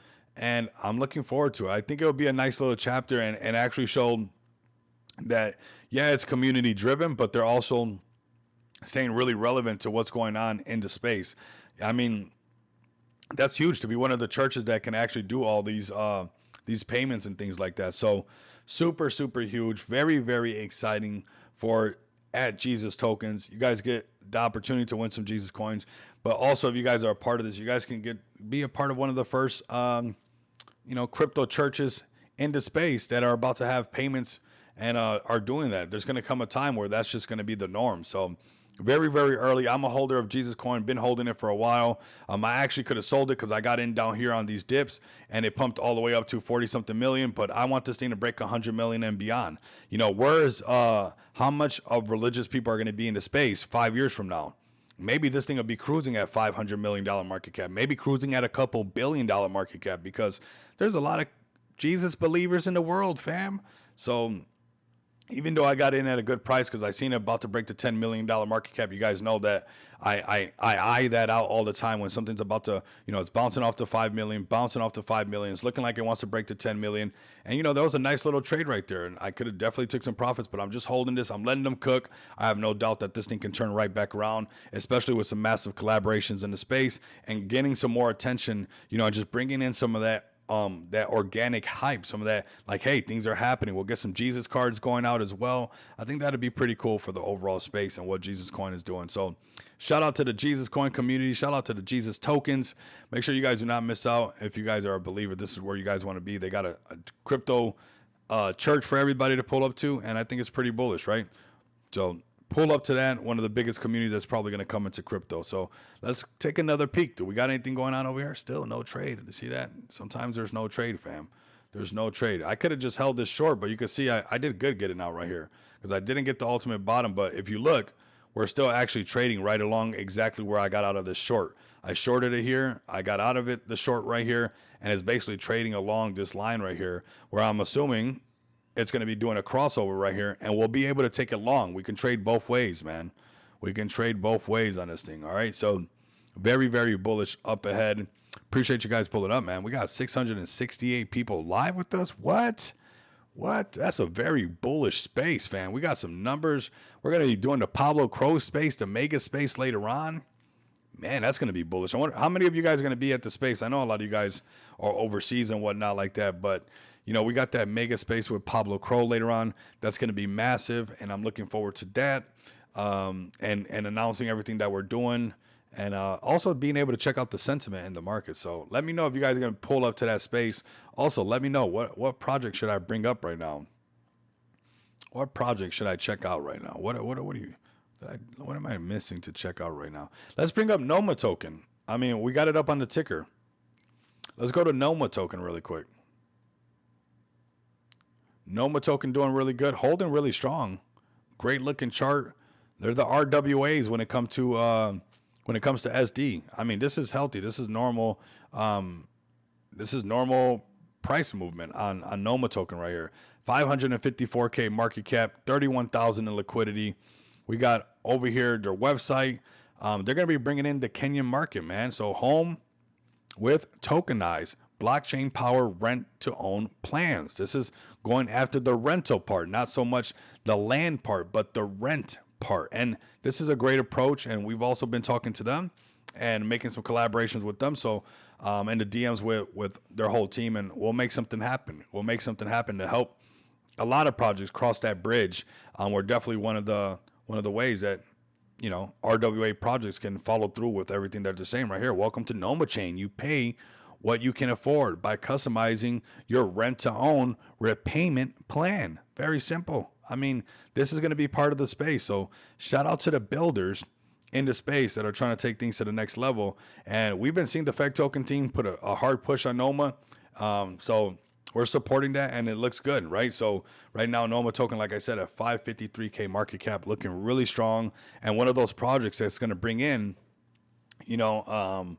A: I'm looking forward to it. I think it'll be a nice little chapter and actually show that, yeah, it's community driven, but they're also staying really relevant to what's going on in the space. I mean, that's huge to be one of the churches that can actually do all these payments and things like that. So super, super huge, very, very exciting for at Jesus Tokens. You guys get the opportunity to win some Jesus coins, but also if you guys are a part of this, you guys can be a part of one of the first, crypto churches into space that are about to have payments and are doing that. There's going to come a time where that's just going to be the norm. So very, very early. I'm a holder of Jesus Coin, been holding it for a while. I actually could have sold it because I got in down here on these dips and it pumped all the way up to 40 something million. But I want this thing to break 100 million and beyond. You know, where's how much of religious people are going to be in the space 5 years from now? Maybe this thing will be cruising at $500 million market cap, maybe cruising at a couple $1 billion market cap because there's a lot of Jesus believers in the world, fam. So even though I got in at a good price because I seen it about to break the $10 million market cap, you guys know that I eye that out all the time when something's about to, you know, it's bouncing off to 5 million, bouncing off to 5 million. It's looking like it wants to break to 10 million. And, you know, that was a nice little trade right there. And I could have definitely took some profits, but I'm just holding this. I'm letting them cook. I have no doubt that this thing can turn right back around, especially with some massive collaborations in the space and getting some more attention, you know, just bringing in some of that organic hype, some of that like, hey, things are happening. We'll get some Jesus cards going out as well. I think that'd be pretty cool for the overall space and what Jesus Coin is doing. So shout out to the Jesus Coin community. Shout out to the Jesus tokens. Make sure you guys do not miss out. If you guys are a believer, this is where you guys want to be. They got a crypto church for everybody to pull up to, and I think it's pretty bullish, right? So pull up to that, one of the biggest communities that's probably going to come into crypto. So let's take another peek. Do we got anything going on over here? Still no trade. You see that? Sometimes there's no trade, fam. There's no trade. I could have just held this short, but you can see I did good getting out right here because I didn't get the ultimate bottom. But if you look, we're still actually trading right along exactly where I got out of this short. I shorted it here. I got out of it, the short right here, and it's basically trading along this line right here where I'm assuming it's going to be doing a crossover right here, and we'll be able to take it long. We can trade both ways, man. We can trade both ways on this thing, all right? So very, very bullish up ahead. Appreciate you guys pulling up, man. We got 668 people live with us. What? That's a very bullish space, fam. We got some numbers. We're going to be doing the Pablo Crow space, the Mega space later on. Man, that's going to be bullish. I wonder how many of you guys are going to be at the space. I know a lot of you guys are overseas and whatnot like that, but you know, we got that Mega space with Pablo Crow later on. That's going to be massive, and I'm looking forward to that. And announcing everything that we're doing, and also being able to check out the sentiment in the market. So let me know if you guys are going to pull up to that space. Also, let me know what project should I bring up right now. What project should I check out right now? What am I missing to check out right now? Let's bring up Noma token. I mean, we got it up on the ticker. Let's go to Noma token really quick. Noma token doing really good, holding really strong. Great looking chart. They're the RWAs when it comes to SD. I mean, this is healthy. This is normal. This is normal price movement on Noma token right here. 554K market cap, 31,000 in liquidity. We got over here their website. They're going to be bringing in the Kenyan market, man. So home with tokenized blockchain power rent to own plans. This is going after the rental part, not so much the land part, but the rent part. And this is a great approach. And we've also been talking to them and making some collaborations with them. So, and the DMs with their whole team, and we'll make something happen. We'll make something happen to help a lot of projects cross that bridge. We're definitely one of the ways that, you know, RWA projects can follow through with everything that they're saying right here. Welcome to Noma Chain. You pay what you can afford by customizing your rent to own repayment plan. Very simple. I mean, this is going to be part of the space. So shout out to the builders in the space that are trying to take things to the next level. And we've been seeing the Fed token team put a hard push on Noma. So we're supporting that, and it looks good, right? So right now, Noma token, like I said, at 553K market cap, looking really strong. And one of those projects that's going to bring in, you know,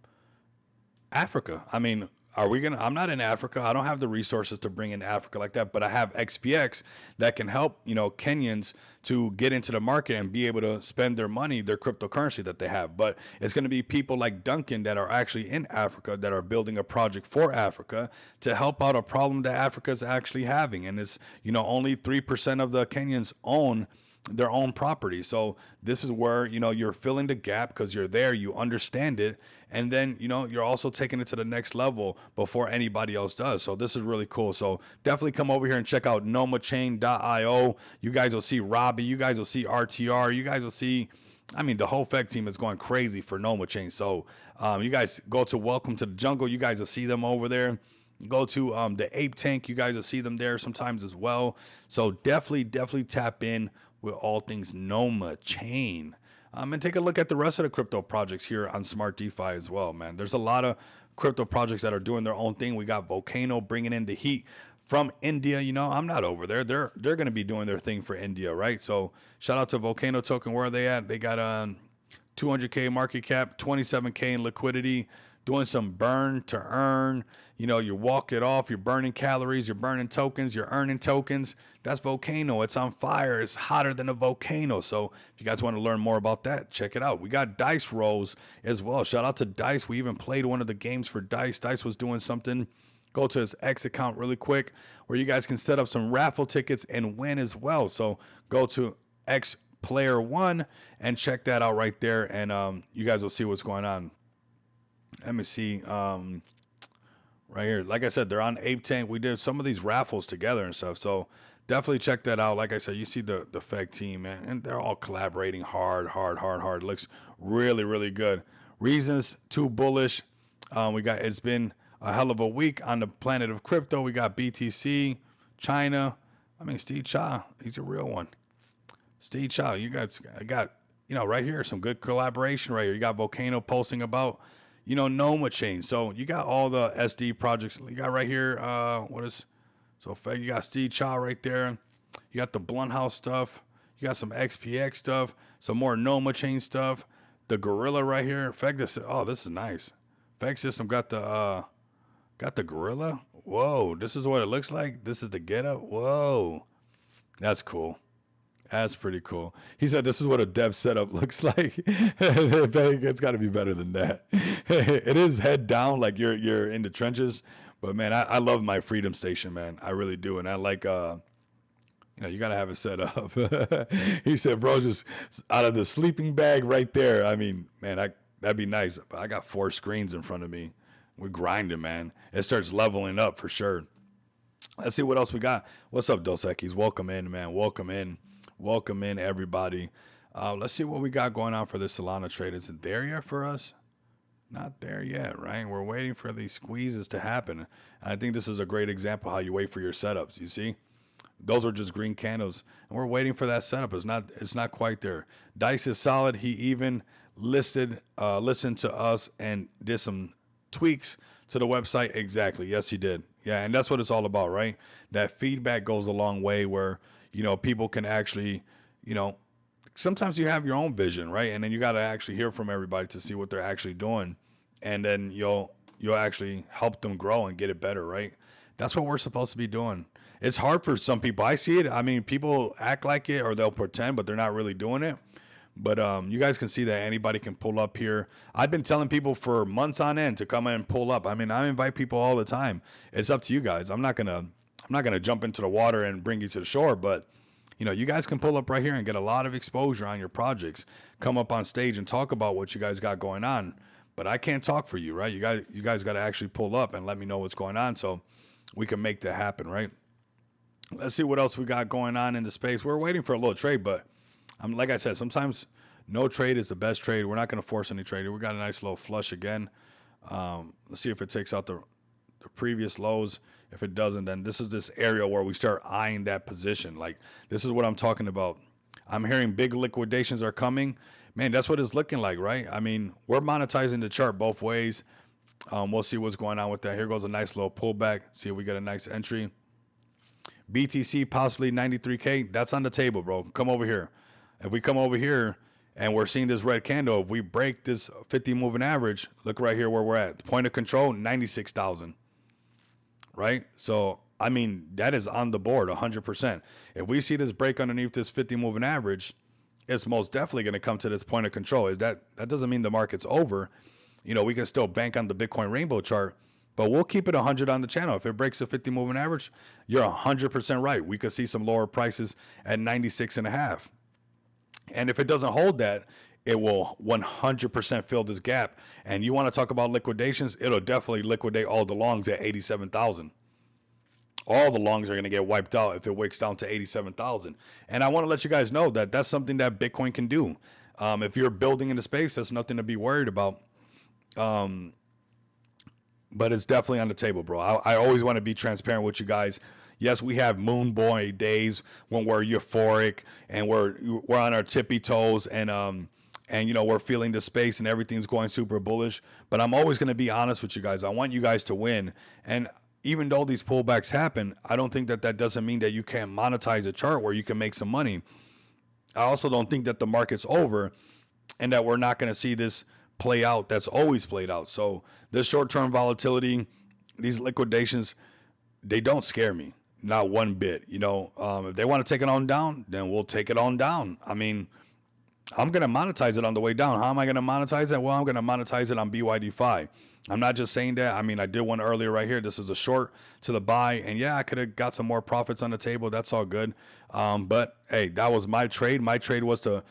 A: Africa. I mean, I'm not in Africa. I don't have the resources to bring in Africa like that, but I have XPX that can help, you know, Kenyans to get into the market and be able to spend their money, their cryptocurrency that they have. But it's going to be people like Duncan that are actually in Africa that are building a project for Africa to help out a problem that Africa is actually having. And it's, you know, only 3% of the Kenyans own their own property. So this is where, you know, you're filling the gap because you're there, you understand it, and then, you know, you're also taking it to the next level before anybody else does. So this is really cool. So definitely come over here and check out nomachain.io. You guys will see Robbie, you guys will see RTR, you guys will see, I mean, the whole FEC team is going crazy for Noma Chain. So you guys go to Welcome to the Jungle, you guys will see them over there. Go to the Ape Tank, you guys will see them there sometimes as well. So definitely tap in with all things Noma Chain. And take a look at the rest of the crypto projects here on Smart DeFi as well, man. There's a lot of crypto projects that are doing their own thing. We got Volcano bringing in the heat from India. You know, I'm not over there. They're going to be doing their thing for India, right? So shout out to Volcano Token. Where are they at? They got 200K market cap, 27K in liquidity, doing some burn to earn. You know, you walk it off, you're burning calories, you're burning tokens, you're earning tokens. That's Volcano. It's on fire. It's hotter than a volcano. So if you guys want to learn more about that, check it out. We got Dice Rolls as well. Shout out to Dice. We even played one of the games for Dice. Dice was doing something. Go to his X account really quick where you guys can set up some raffle tickets and win as well. So go to X Player One and check that out right there, and you guys will see what's going on. Let me see. Right here. Like I said, they're on Ape Tank. We did some of these raffles together and stuff. So definitely check that out. Like I said, you see the FEG team, man, and they're all collaborating hard. Looks really, really good. Reasons too bullish. It's been a hell of a week on the planet of crypto. We got BTC, China. I mean, Steve Cha, he's a real one. Steve Cha, you guys got, right here, some good collaboration right here. You got Volcano posting about, Noma Chain. So you got all the SD projects. You got right here, you got Steve Cha right there. You got the Blunthouse stuff. You got some XPX stuff, some more Noma Chain stuff. The Gorilla right here. this is nice. FEG system got the Gorilla. Whoa, this is what it looks like. This is the getup. Whoa, that's cool. That's pretty cool. He said this is what a dev setup looks like. It's got to be better than that. It is head down, like you're in the trenches. But man, I love my Freedom Station, man. I really do, and I like you gotta have it set up. He said, bro, just out of the sleeping bag right there. I mean, man, that'd be nice. But I got 4 screens in front of me. We're grinding, man. It starts leveling up for sure. Let's see what else we got. What's up, Dos Equis? Welcome in, man. Welcome in. Welcome in, everybody. Let's see what we got going on for the Solana trade. Is it there yet for us? Not there yet, right? We're waiting for these squeezes to happen. And I think this is a great example how you wait for your setups. You see? Those are just green candles. And we're waiting for that setup. It's not quite there. Dice is solid. He even listened to us and did some tweaks to the website. Exactly. Yes, he did. Yeah, and that's what it's all about, right? That feedback goes a long way where people can actually, sometimes you have your own vision, right? And then you got to actually hear from everybody to see what they're actually doing. And then you'll actually help them grow and get it better, right? That's what we're supposed to be doing. It's hard for some people. I see it. I mean, people act like it or they'll pretend, but they're not really doing it. But you guys can see that anybody can pull up here. I've been telling people for months on end to come in and pull up. I mean, I invite people all the time. It's up to you guys. I'm not gonna jump into the water and bring you to the shore, but you guys can pull up right here and get a lot of exposure on your projects. Come up on stage and talk about what you guys got going on. But I can't talk for you, right? You guys got to actually pull up and let me know what's going on so we can make that happen, right? Let's see what else we got going on in the space. We're waiting for a little trade, but like I said, sometimes no trade is the best trade. We're not going to force any trade. We got a nice little flush again. Let's see if it takes out the previous lows. If it doesn't, then this is this area where we start eyeing that position. Like, this is what I'm talking about. I'm hearing big liquidations are coming. Man, that's what it's looking like, right? I mean, we're monetizing the chart both ways. We'll see what's going on with that. Here goes a nice little pullback. See if we get a nice entry. BTC possibly 93K. That's on the table, bro. Come over here. If we come over here and we're seeing this red candle, if we break this 50 moving average, look right here where we're at. Point of control, 96,000. Right? So, I mean, that is on the board 100%. If we see this break underneath this 50 moving average, it's most definitely going to come to this point of control. That doesn't mean the market's over. We can still bank on the Bitcoin rainbow chart, but we'll keep it 100 on the channel. If it breaks the 50 moving average, you're 100% right. We could see some lower prices at 96.5. And if it doesn't hold that, it will 100% fill this gap. And you want to talk about liquidations, it'll definitely liquidate all the longs at 87,000. All the longs are going to get wiped out if it wicks down to 87,000. And I want to let you guys know that that's something that Bitcoin can do. If you're building in the space, that's nothing to be worried about. But it's definitely on the table, bro. I always want to be transparent with you guys. Yes, we have moon boy days when we're euphoric and we're on our tippy toes and and we're feeling the space and everything's going super bullish. But I'm always going to be honest with you guys. I want you guys to win. And even though these pullbacks happen, I don't think that doesn't mean that you can't monetize a chart where you can make some money. I also don't think that the market's over and that we're not going to see this play out that's always played out. So this short-term volatility, these liquidations, they don't scare me, not one bit. If they want to take it on down, then we'll take it on down. I mean, I'm going to monetize it on the way down. How am I going to monetize it? Well, I'm going to monetize it on BYD-Fi. I'm not just saying that. I mean, I did one earlier right here. This is a short to the buy. And yeah, I could have got some more profits on the table. That's all good. But hey, that was my trade. My trade was to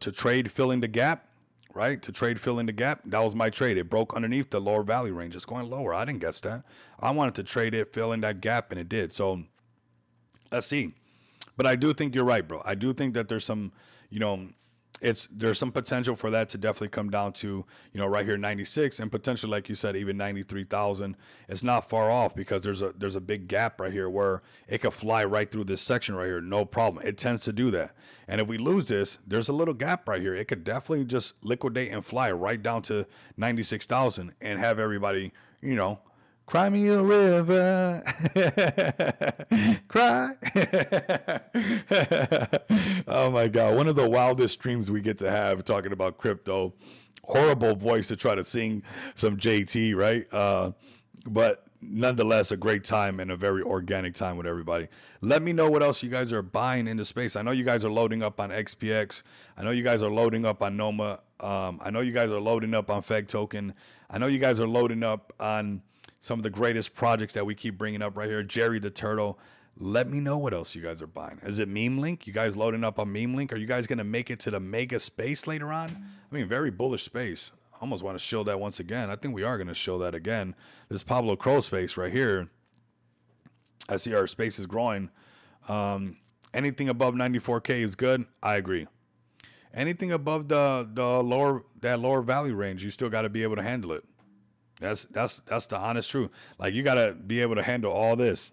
A: trade filling the gap, right? To trade filling the gap. That was my trade. It broke underneath the lower value range. It's going lower. I didn't guess that. I wanted to trade it, fill in that gap, and it did. So let's see. But I do think you're right, bro. I do think that there's some, there's some potential for that to definitely come down to, right here, 96, and potentially, like you said, even 93,000. It's not far off because there's a big gap right here where it could fly right through this section right here, no problem. It tends to do that. And if we lose this, there's a little gap right here. It could definitely just liquidate and fly right down to 96,000 and have everybody, cry me a river, cry. Oh my God. One of the wildest streams we get to have talking about crypto. Horrible voice to try to sing some JT, right? But nonetheless, a great time and a very organic time with everybody. Let me know what else you guys are buying into space. I know you guys are loading up on XPX. I know you guys are loading up on Noma. I know you guys are loading up on Feg Token. I know you guys are loading up on some of the greatest projects that we keep bringing up right here. Jerry the Turtle. Let me know what else you guys are buying. Is it Meme Link? You guys loading up on Meme Link? Are you guys going to make it to the mega space later on? I mean, very bullish space. I almost want to show that once again. I think we are going to show that again. This Pablo Crow space right here. I see our space is growing. Anything above 94K is good. I agree. Anything above the lower value range, you still got to be able to handle it. That's the honest truth. Like, you got to be able to handle all this.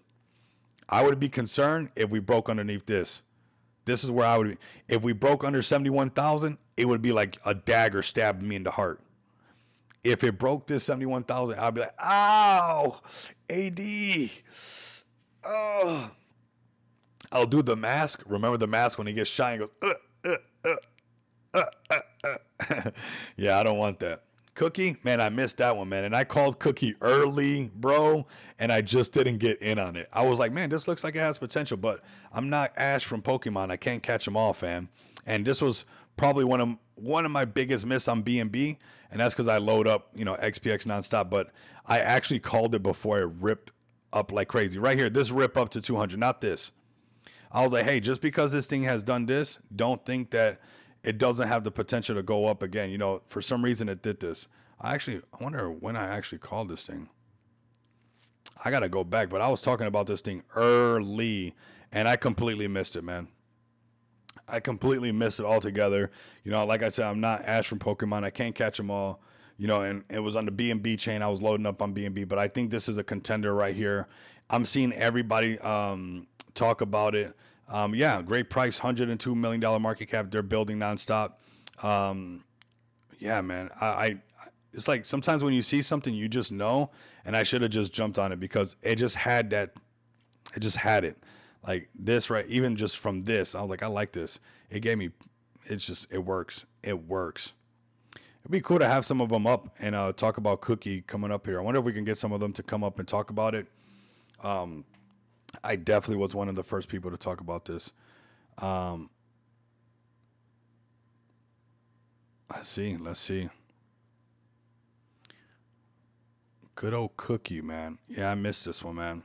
A: I would be concerned if we broke underneath this. This is where I would be. If we broke under 71,000, it would be like a dagger stabbing me in the heart. If it broke this 71,000, I'd be like, ow, AD. Oh. I'll do the mask. Remember the mask when he gets shot and goes, Yeah, I don't want that. Cookie, man, I missed that one, man. And I called Cookie early, bro, and I just didn't get in on it. I was like, man, this looks like it has potential, but I'm not Ash from Pokemon. I can't catch them all, fam. And this was probably one of my biggest miss on BNB, and that's because I load up, XPX nonstop. But I actually called it before it ripped up like crazy. Right here, this rip up to 200, not this. I was like, hey, just because this thing has done this, don't think that it doesn't have the potential to go up again. For some reason it did this. I wonder when I actually called this thing. I got to go back, but I was talking about this thing early and I completely missed it, man. I completely missed it altogether. Like I said, I'm not Ash from Pokemon. I can't catch them all, and it was on the BNB chain. I was loading up on BNB, but I think this is a contender right here. I'm seeing everybody talk about it. Yeah, great price, $102 million market cap. They're building nonstop. Yeah, man. I it's like sometimes when you see something, you just know, and I should have just jumped on it because it just had that. It just had it. Like this, right? Even just from this, I was like, I like this. It gave me, it works. It works. It'd be cool to have some of them up and talk about Cookie coming up here. I wonder if we can get some of them to come up and talk about it. I definitely was one of the first people to talk about this. Let's see. Good old Cookie, man. Yeah, I missed this one, man.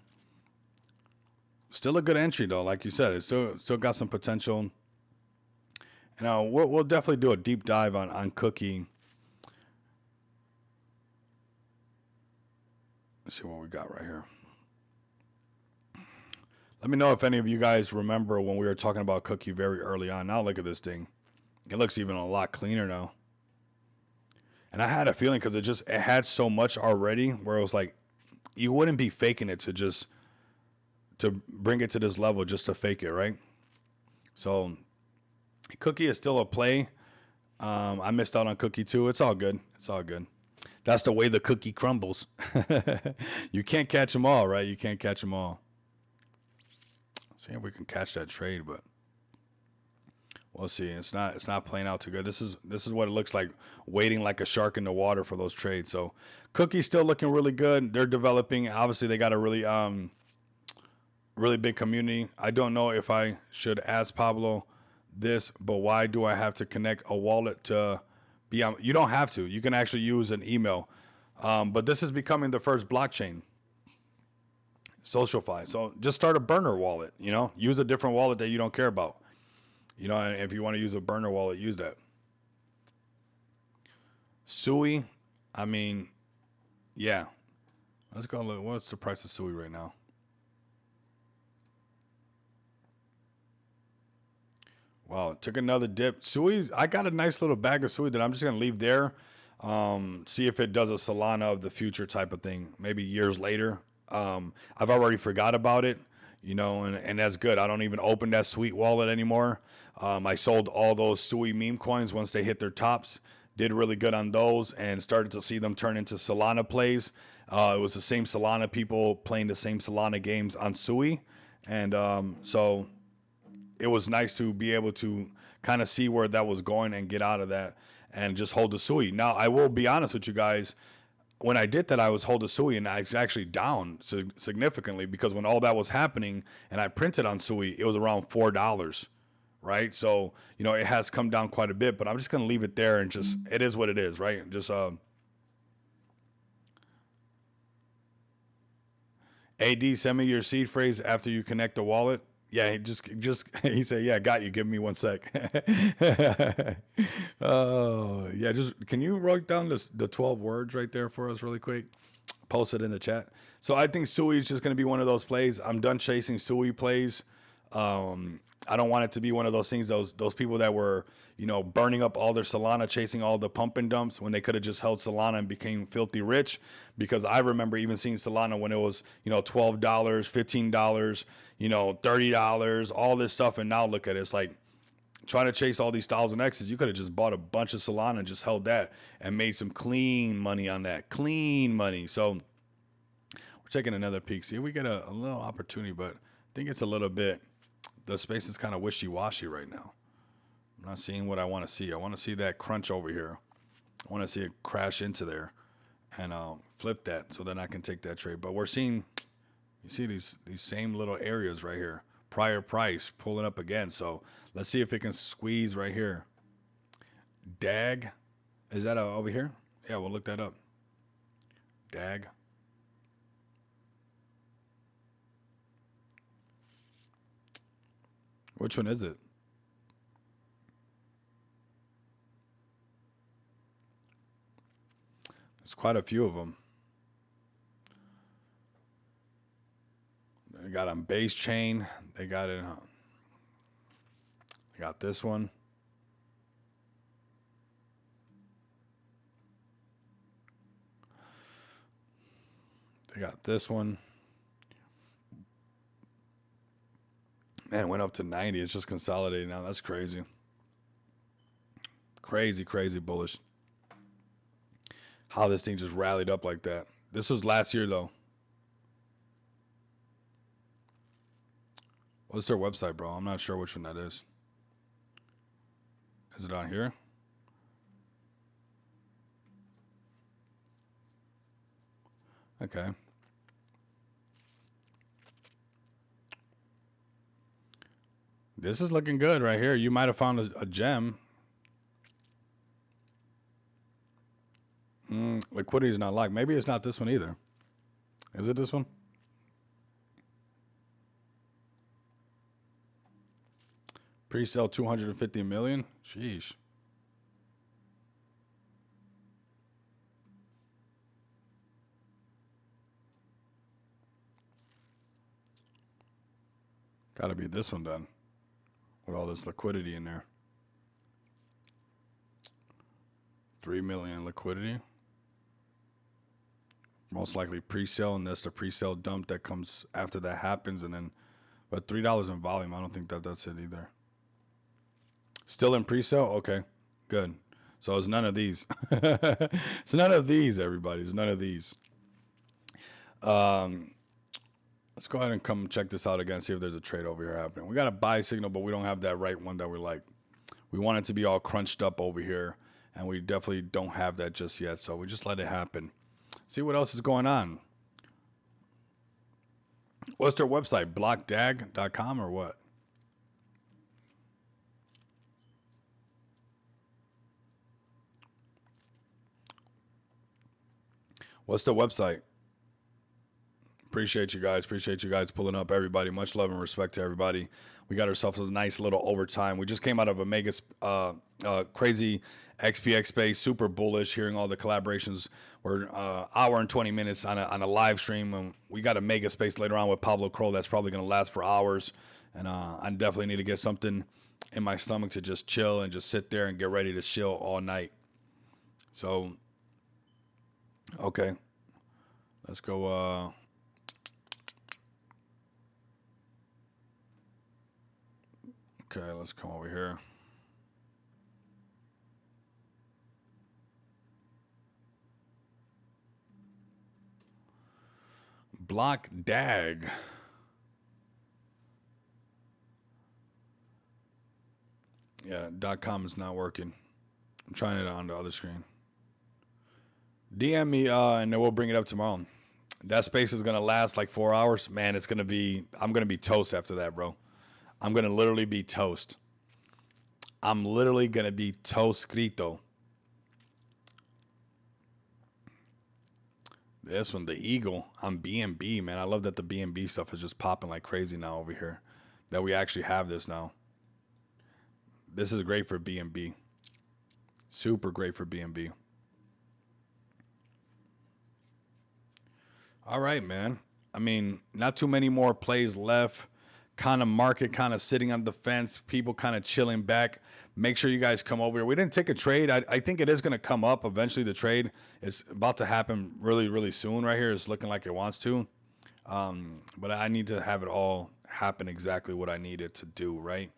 A: Still a good entry though, like you said. It still got some potential. And we'll definitely do a deep dive on Cookie. Let's see what we got right here. Let me know if any of you guys remember when we were talking about Cookie very early on. Now look at this thing. It looks even a lot cleaner now. And I had a feeling because it had so much already where it was like, you wouldn't be faking it to bring it to this level just to fake it, right? So Cookie is still a play. I missed out on Cookie too. It's all good. It's all good. That's the way the cookie crumbles. You can't catch them all, right? You can't catch them all. See if we can catch that trade, but we'll see. It's not playing out too good. This is what it looks like, waiting like a shark in the water for those trades. So Cookie's still looking really good. They're developing. Obviously, they got a really big community. I don't know if I should ask Pablo this, but why do I have to connect a wallet to be on? You don't have to. You can actually use an email. But this is becoming the first blockchain, SocialFi. So just start a burner wallet. Use a different wallet that you don't care about. And if you want to use a burner wallet, use that. Sui, I mean, yeah. Let's go look. What's the price of Sui right now? Wow, it took another dip. Sui, I got a nice little bag of Sui that I'm just gonna leave there. See if it does a Solana of the future type of thing. Maybe years later. I've already forgot about it, and that's good. I don't even open that sweet wallet anymore. I sold all those Sui meme coins once they hit their tops. Did really good on those and started to see them turn into Solana plays. It was the same Solana people playing the same Solana games on Sui. And so it was nice to be able to kind of see where that was going and get out of that and just hold the Sui. Now, I will be honest with you guys. When I did that, I was hold the Sui and I was actually down significantly because when all that was happening and I printed on Sui, it was around $4, right? So, it has come down quite a bit, but I'm just going to leave it there and just, it is what it is, right? Just, AD, send me your seed phrase after you connect the wallet. Yeah, he just he said, "Yeah, got you. Give me one sec." Oh, yeah. Just can you write down the 12 words right there for us really quick? Post it in the chat. So I think Sui is just going to be one of those plays. I'm done chasing Sui plays. I don't want it to be one of those things. Those people that were burning up all their Solana, chasing all the pump and dumps when they could have just held Solana and became filthy rich. Because I remember even seeing Solana when it was $12, $15, $30, all this stuff, and now look at it. It's like trying to chase all these 1,000Xs. You could have just bought a bunch of Solana and just held that and made some clean money on that. Clean money. So we're taking another peek. See if we get a little opportunity, but I think it's a little bit. The space is kind of wishy-washy right now. I'm not seeing what I want to see. I want to see that crunch over here. I want to see it crash into there and flip that so then I can take that trade. But we're seeing, you see these same little areas right here. Prior price pulling up again. So let's see if it can squeeze right here. DAG. Is that over here? Yeah, we'll look that up. DAG. Which one is it? There's quite a few of them. They got on base chain. They got it. They got this one. They got this one. Man, it went up to 90. It's just consolidating now. That's crazy. Crazy, crazy bullish. How this thing just rallied up like that. This was last year, though. What's their website, bro? I'm not sure which one that is. Is it on here? Okay. This is looking good right here. You might have found a gem. Liquidity is not locked. Maybe it's not this one either. Is it this one? Pre-sale 250 million. Sheesh. Got to be this one done with all this liquidity in there. 3 million liquidity. Most likely pre-sale, and that's the pre-sale dump that comes after that happens, and then, but $3 in volume. I don't think that's it either. Still in pre-sale. Okay, good. So it's none of these. It's none of these, everybody. It's none of these. Um, let's go ahead and come check this out again. See if there's a trade over here happening. We got a buy signal, but we don't have that right one that we like. We want it to be all crunched up over here, and we definitely don't have that just yet. So we just let it happen. See what else is going on. What's their website? Blockdag.com or what? What's the website? Appreciate you guys. Appreciate you guys pulling up, everybody. Much love and respect to everybody. We got ourselves a nice little overtime. We just came out of a mega crazy XPX space, super bullish. Hearing all the collaborations. We're hour and 20 minutes on a live stream, and we got a mega space later on with Pablo Crow that's probably going to last for hours. And I definitely need to get something in my stomach to just chill and just sit there and get ready to chill all night. So, okay, let's go. Okay, let's come over here. Block DAG. Yeah, .com is not working. I'm trying it on the other screen. DM me and then we'll bring it up tomorrow. That space is gonna last like 4 hours. Man, it's gonna be. I'm gonna be toast after that, bro. I'm gonna literally be toast. I'm literally gonna be toscrito. This one, the Eagle on BNB, man. I love that the BNB stuff is just popping like crazy now over here. That we actually have this now. This is great for BNB. Super great for BNB. All right, man. I mean, not too many more plays left. Kind of market kind of sitting on the fence. People kind of chilling back. Make sure you guys come over here. We didn't take a trade. I think it is going to come up eventually. The trade is about to happen really, really soon right here. It's looking like it wants to. But I need to have it all happen exactly what I need it to do, right?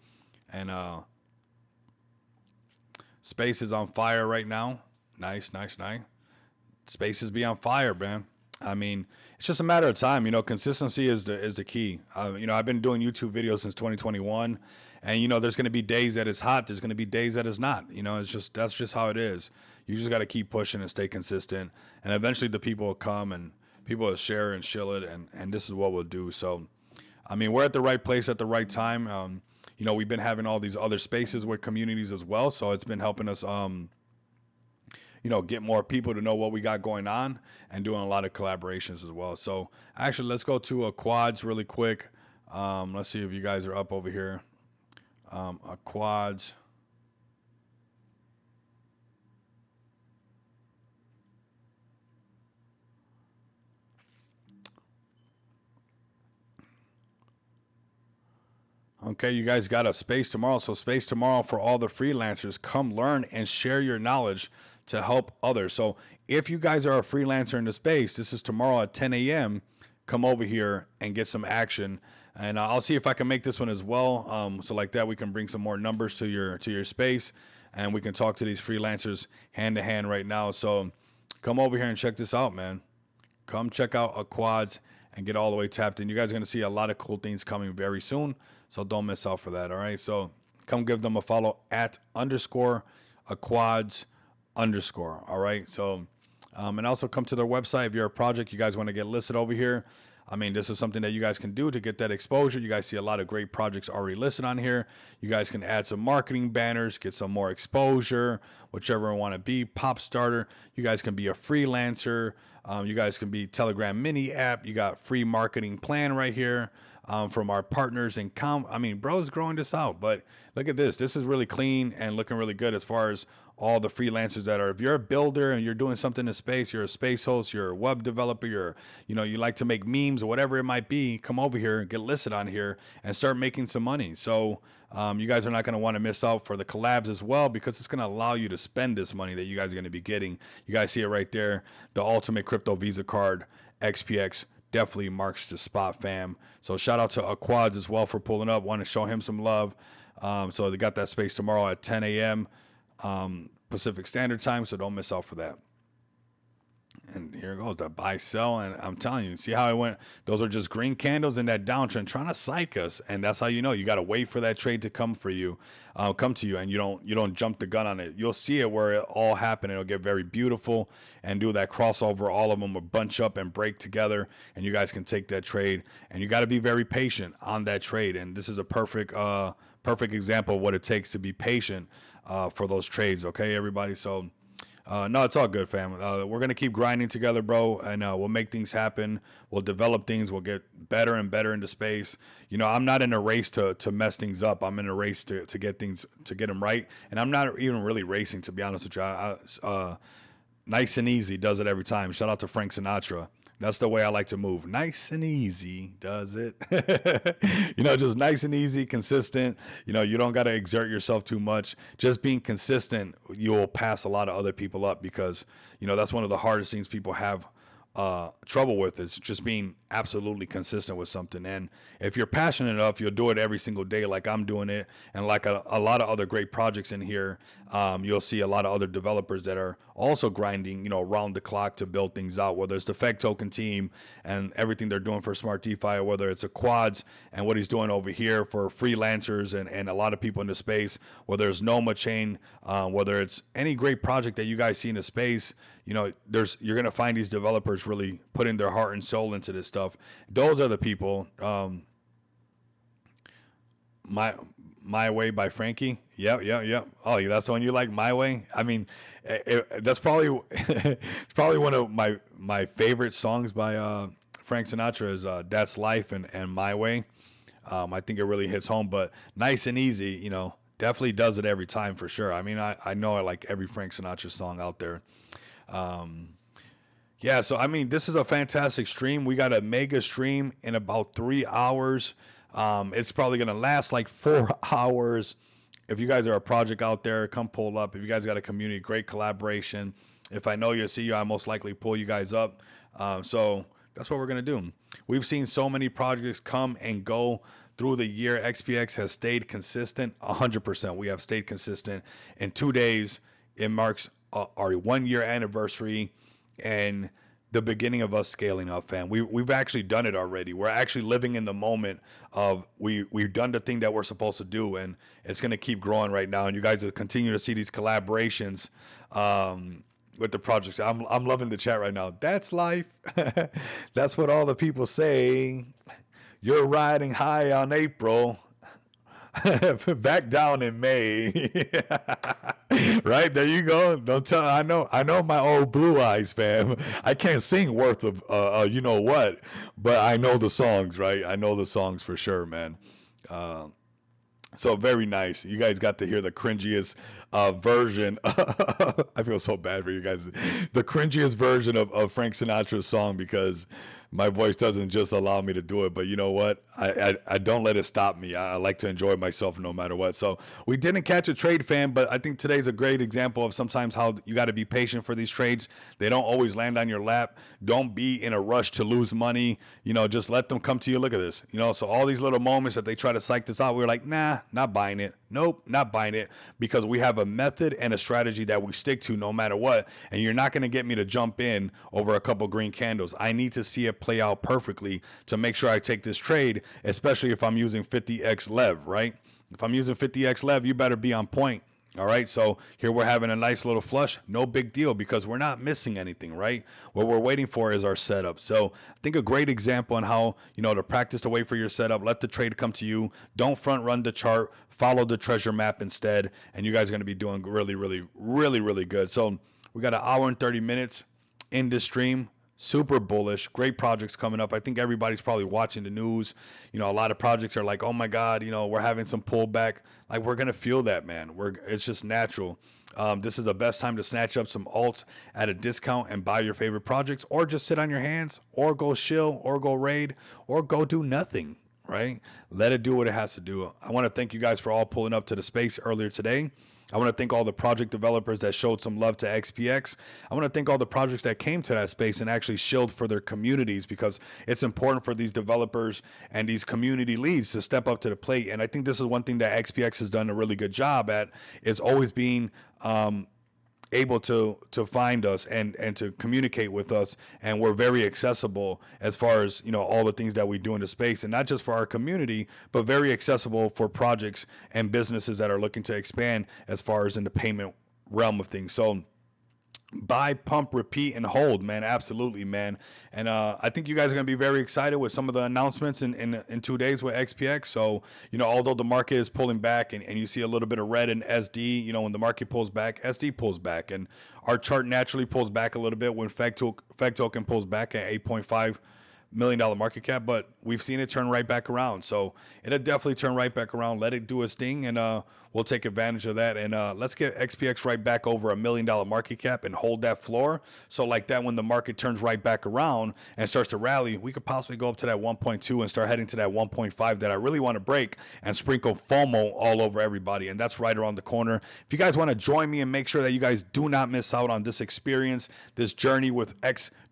A: And space is on fire right now. Nice, nice, nice. Spaces be on fire, man. I mean, it's just a matter of time. You know, consistency is the key. You know, I've been doing YouTube videos since 2021, and you know, there's going to be days that it's hot. There's going to be days that it's not. You know, it's just that's just how it is. You just got to keep pushing and stay consistent, and eventually the people will come and people will share and shill it, and this is what we'll do. So, I mean, we're at the right place at the right time. You know, we've been having all these other spaces with communities as well, so it's been helping us. You know, get more people to know what we got going on and doing a lot of collaborations as well. So actually, let's go to a quads really quick. Let's see if you guys are up over here. A quads. Okay, you guys got a space tomorrow. So space tomorrow for all the freelancers. Come learn and share your knowledge to help others. So if you guys are a freelancer in the space, this is tomorrow at 10 a.m. Come over here and get some action. And I'll see if I can make this one as well. So like that, we can bring some more numbers to your space, and we can talk to these freelancers hand to hand right now. So come over here and check this out, man. Come check out a quads and get all the way tapped in. You guys are going to see a lot of cool things coming very soon. So don't miss out for that. All right. So come give them a follow at _ a quads _ All right. So, and also come to their website. If you're a project, you guys want to get listed over here. I mean, this is something that you guys can do to get that exposure. You guys see a lot of great projects already listed on here. You guys can add some marketing banners, get some more exposure, whichever one want to be. Pop starter. You guys can be a freelancer. You guys can be Telegram mini app. You got free marketing plan right here from our partners. And I mean, bro's growing this out. But look at this. This is really clean and looking really good as far as all the freelancers that are. If you're a builder and you're doing something in space, you're a space host, you're a web developer, you like to make memes or whatever it might be, come over here and get listed on here and start making some money. So you guys are not going to want to miss out for the collabs as well, because it's going to allow you to spend this money that you guys are going to be getting. You guys see it right there, the ultimate crypto Visa card, XPX. Definitely marks the spot, fam. So shout out to Aquads as well for pulling up. Want to show him some love. So they got that space tomorrow at 10 a.m. Pacific Standard Time, so don't miss out for that. And here goes the buy sell, and I'm telling you, see how I went? Those are just green candles in that downtrend trying to psych us, and that's how you know you got to wait for that trade to come for you, come to you, and you don't jump the gun on it. You'll see it where it all happen. It'll get very beautiful and do that crossover. All of them will bunch up and break together, and you guys can take that trade. And you got to be very patient on that trade. And this is a perfect example of what it takes to be patient for those trades. Okay, everybody. So. No, it's all good, fam. We're gonna keep grinding together, bro, and we'll make things happen. We'll develop things. We'll get better and better into space. You know, I'm not in a race to mess things up. I'm in a race to get things to get them right, and I'm not even really racing, to be honest with you. Nice and easy does it every time. Shout out to Frank Sinatra. That's the way I like to move. Nice and easy does it. You know, just nice and easy, consistent. You know, you don't got to exert yourself too much. Just being consistent, you'll pass a lot of other people up because, you know, that's one of the hardest things people have trouble with is just being absolutely consistent with something. And if you're passionate enough, you'll do it every single day like I'm doing it. And like a lot of other great projects in here, you'll see a lot of other developers that are also grinding, you know, around the clock to build things out, whether it's the Feg Token team and everything they're doing for Smart DeFi, or whether it's a Quads and what he's doing over here for freelancers and a lot of people in the space, whether it's Noma Chain, whether it's any great project that you guys see in the space, you know, you're going to find these developers really putting their heart and soul into this stuff. Those are the people. My Way by Frankie. Yep. Oh, that's the one you like, My Way. I mean, that's probably it's probably one of my favorite songs by Frank Sinatra is That's Life and My Way. I think it really hits home. But Nice and Easy, you know, definitely does it every time for sure. I mean, I know I like every Frank Sinatra song out there. Yeah, so I mean, this is a fantastic stream. We got a mega stream in about 3 hours. It's probably gonna last like 4 hours. If you guys are a project out there, come pull up. If you guys got a community, great collaboration. If I know you'll see you, I most likely pull you guys up. So that's what we're gonna do. We've seen so many projects come and go through the year. XPX has stayed consistent 100%. We have stayed consistent. In 2 days, it marks our 1 year anniversary and the beginning of us scaling up, fam. We've actually done it already. We're actually living in the moment of we've done the thing that we're supposed to do, and it's gonna keep growing right now. And you guys will continue to see these collaborations with the projects. I'm loving the chat right now. That's life. That's what all the people say. You're riding high on April. Back down in May. Right there you go. Don't tell. I know my old Blue Eyes, fam. I can't sing worth of you know what, but I know the songs, right? I know the songs for sure, man. So very nice. You guys got to hear the cringiest version. I feel so bad for you guys. The cringiest version of Frank Sinatra's song, because my voice doesn't just allow me to do it. But you know what? I don't let it stop me. I like to enjoy myself no matter what. So we didn't catch a trade, fam, but I think today's a great example of sometimes how you got to be patient for these trades. They don't always land on your lap. Don't be in a rush to lose money. You know, just let them come to you. Look at this. You know, so all these little moments that they try to psych this out, we're like, nah, not buying it. Nope, not buying it, because we have a method and a strategy that we stick to no matter what. And you're not going to get me to jump in over a couple green candles. I need to see it play out perfectly to make sure I take this trade, especially if I'm using 50x lev, right? If I'm using 50x lev, you better be on point. All right, so here we're having a nice little flush. No big deal, because we're not missing anything, right? What we're waiting for is our setup. So I think a great example on how, you know, to practice to wait for your setup, let the trade come to you. Don't front run the chart, follow the treasure map instead, and you guys are going to be doing really good. So we got an hour and 30 minutes in this stream. Super bullish, great projects coming up. I think everybody's probably watching the news. You know, a lot of projects are like, oh my God, you know, we're having some pullback. Like, we're gonna feel that, man. It's just natural. This is the best time to snatch up some alts at a discount and buy your favorite projects, or just sit on your hands, or go shill, or go raid, or go do nothing, right? Let it do what it has to do. I want to thank you guys for all pulling up to the space earlier today. I want to thank all the project developers that showed some love to XPX. I want to thank all the projects that came to that space and actually shilled for their communities, because it's important for these developers and these community leads to step up to the plate. And I think this is one thing that XPX has done a really good job at, is always being able to find us and to communicate with us, and we're very accessible as far as all the things that we do in the space, and not just for our community, but very accessible for projects and businesses that are looking to expand as far as in the payment realm of things. So buy, pump, repeat, and hold, man. Absolutely, man. And I think you guys are going to be very excited with some of the announcements in 2 days with XPX. So, although the market is pulling back and you see a little bit of red in SD, when the market pulls back, SD pulls back. And our chart naturally pulls back a little bit when FEG token pulls back at 8.5 million dollar market cap, but we've seen it turn right back around. So it'll definitely turn right back around. Let it do its thing, and we'll take advantage of that. And let's get XPX right back over $1 million market cap and hold that floor. So like that, when the market turns right back around and starts to rally, we could possibly go up to that 1.2 and start heading to that 1.5 that I really want to break and sprinkle FOMO all over everybody. And that's right around the corner. If you guys want to join me and make sure that you guys do not miss out on this experience, this journey with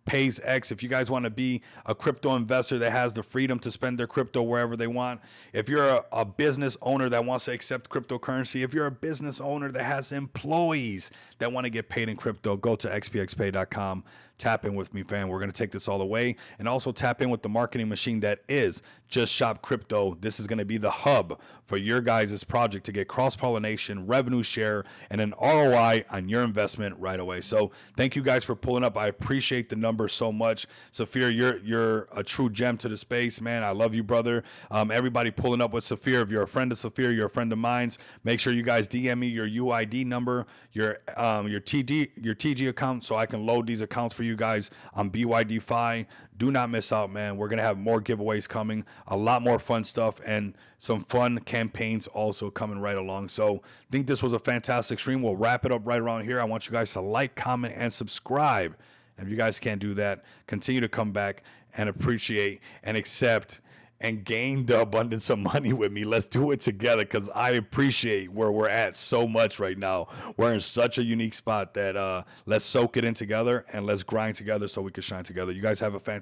A: Pays X. If you guys want to be a crypto investor that has the freedom to spend their crypto wherever they want, if you're a business owner that wants to accept cryptocurrency, if you're a business owner that has employees that want to get paid in crypto, go to xpxpay.com. Tap in with me, fam. We're going to take this all away, and also tap in with the marketing machine that is Just Shop Crypto. This is going to be the hub for your guys' project to get cross-pollination, revenue share, and an ROI on your investment right away. So thank you guys for pulling up. I appreciate the number so much. Saphir, you're a true gem to the space, man. I love you, brother. Everybody pulling up with Saphir. If you're a friend of Saphir, you're a friend of mine. Make sure you guys DM me your UID number, your TG account, so I can load these accounts for you guys on BYD-Fi. Do not miss out, man. We're going to have more giveaways coming, a lot more fun stuff, and some fun campaigns also coming right along. So I think this was a fantastic stream. We'll wrap it up right around here. I want you guys to like, comment, and subscribe. And if you guys can't do that, continue to come back and appreciate and accept and gain the abundance of money with me. Let's do it together, because I appreciate where we're at so much right now. We're in such a unique spot that let's soak it in together and let's grind together so we can shine together. You guys have a fantastic